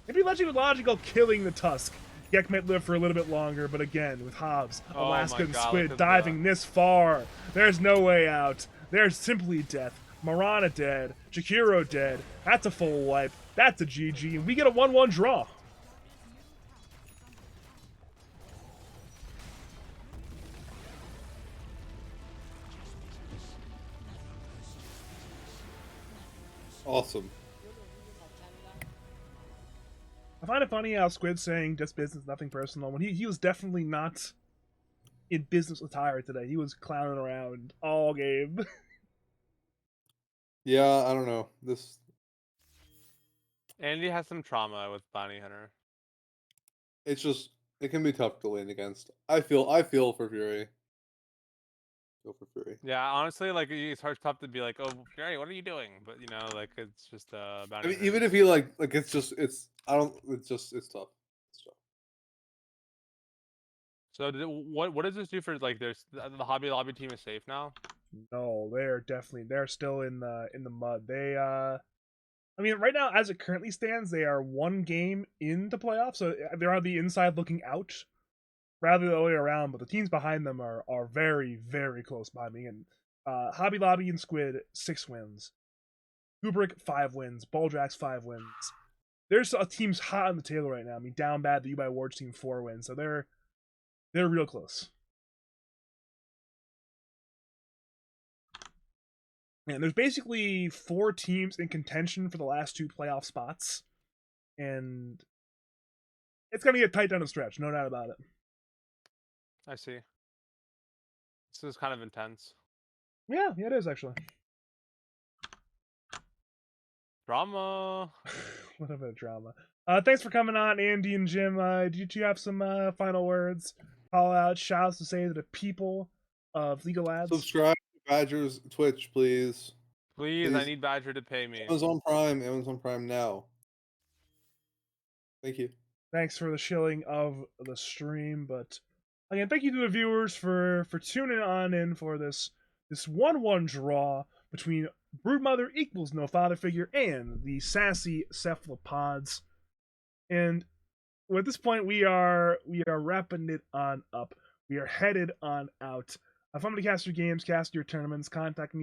maybe Logical killing the Tusk Gek might live for a little bit longer, but again, with Hobbs, Oh Alaska, my and God, Squid look at diving this far, there's no way out. There's simply death. Marana dead. Jakiro dead. That's a full wipe. That's a GG, and we get a 1-1 draw. Awesome. I find it funny how Squid's saying just business, nothing personal, when he was definitely not in business attire today. He was clowning around all game. Yeah, I don't know. This Andy has some trauma with Bounty Hunter. it's just it can be tough to lane against. I feel for Fury. Feel for Fury. Yeah, honestly, like it's hard tough to be like, oh, Fury, what are you doing? But you know, like it's just I Bounty mean, Hunter. even if he like it's I don't it's tough. It's tough. So what does this do for like there's the Hobby Lobby team is safe now? No, they're still in the mud. They I mean, right now as it currently stands, they are one game into playoffs, so they're on the inside looking out rather than the other way around, but the teams behind them are very, very close behind me. And Hobby Lobby and Squid, 6 wins. Kubrick, 5 wins. Baldrax, 5 wins. There's teams hot on the table right now. I mean, down bad, the U by Awards team, 4 wins. So they're real close. And there's basically 4 teams in contention for the last 2 playoff spots. And it's going to get tight down the stretch, no doubt about it. I see. This is kind of intense. Yeah, it is actually. Drama. What a bit of drama. Thanks for coming on, Andy and Jim. Did you have some final words? Call out, shouts to say to the people of League of Lads? Subscribe to Badger's Twitch, please. Please, I need Badger to pay me. Amazon Prime now. Thank you. Thanks for the shilling of the stream, but again, thank you to the viewers for tuning on in for this 1-1 draw between Broodmother equals No Father Figure and the Sassy Cephalopods. And at this point, we are wrapping it on up. We are headed on out. Have fun to cast your games, cast your tournaments, contact me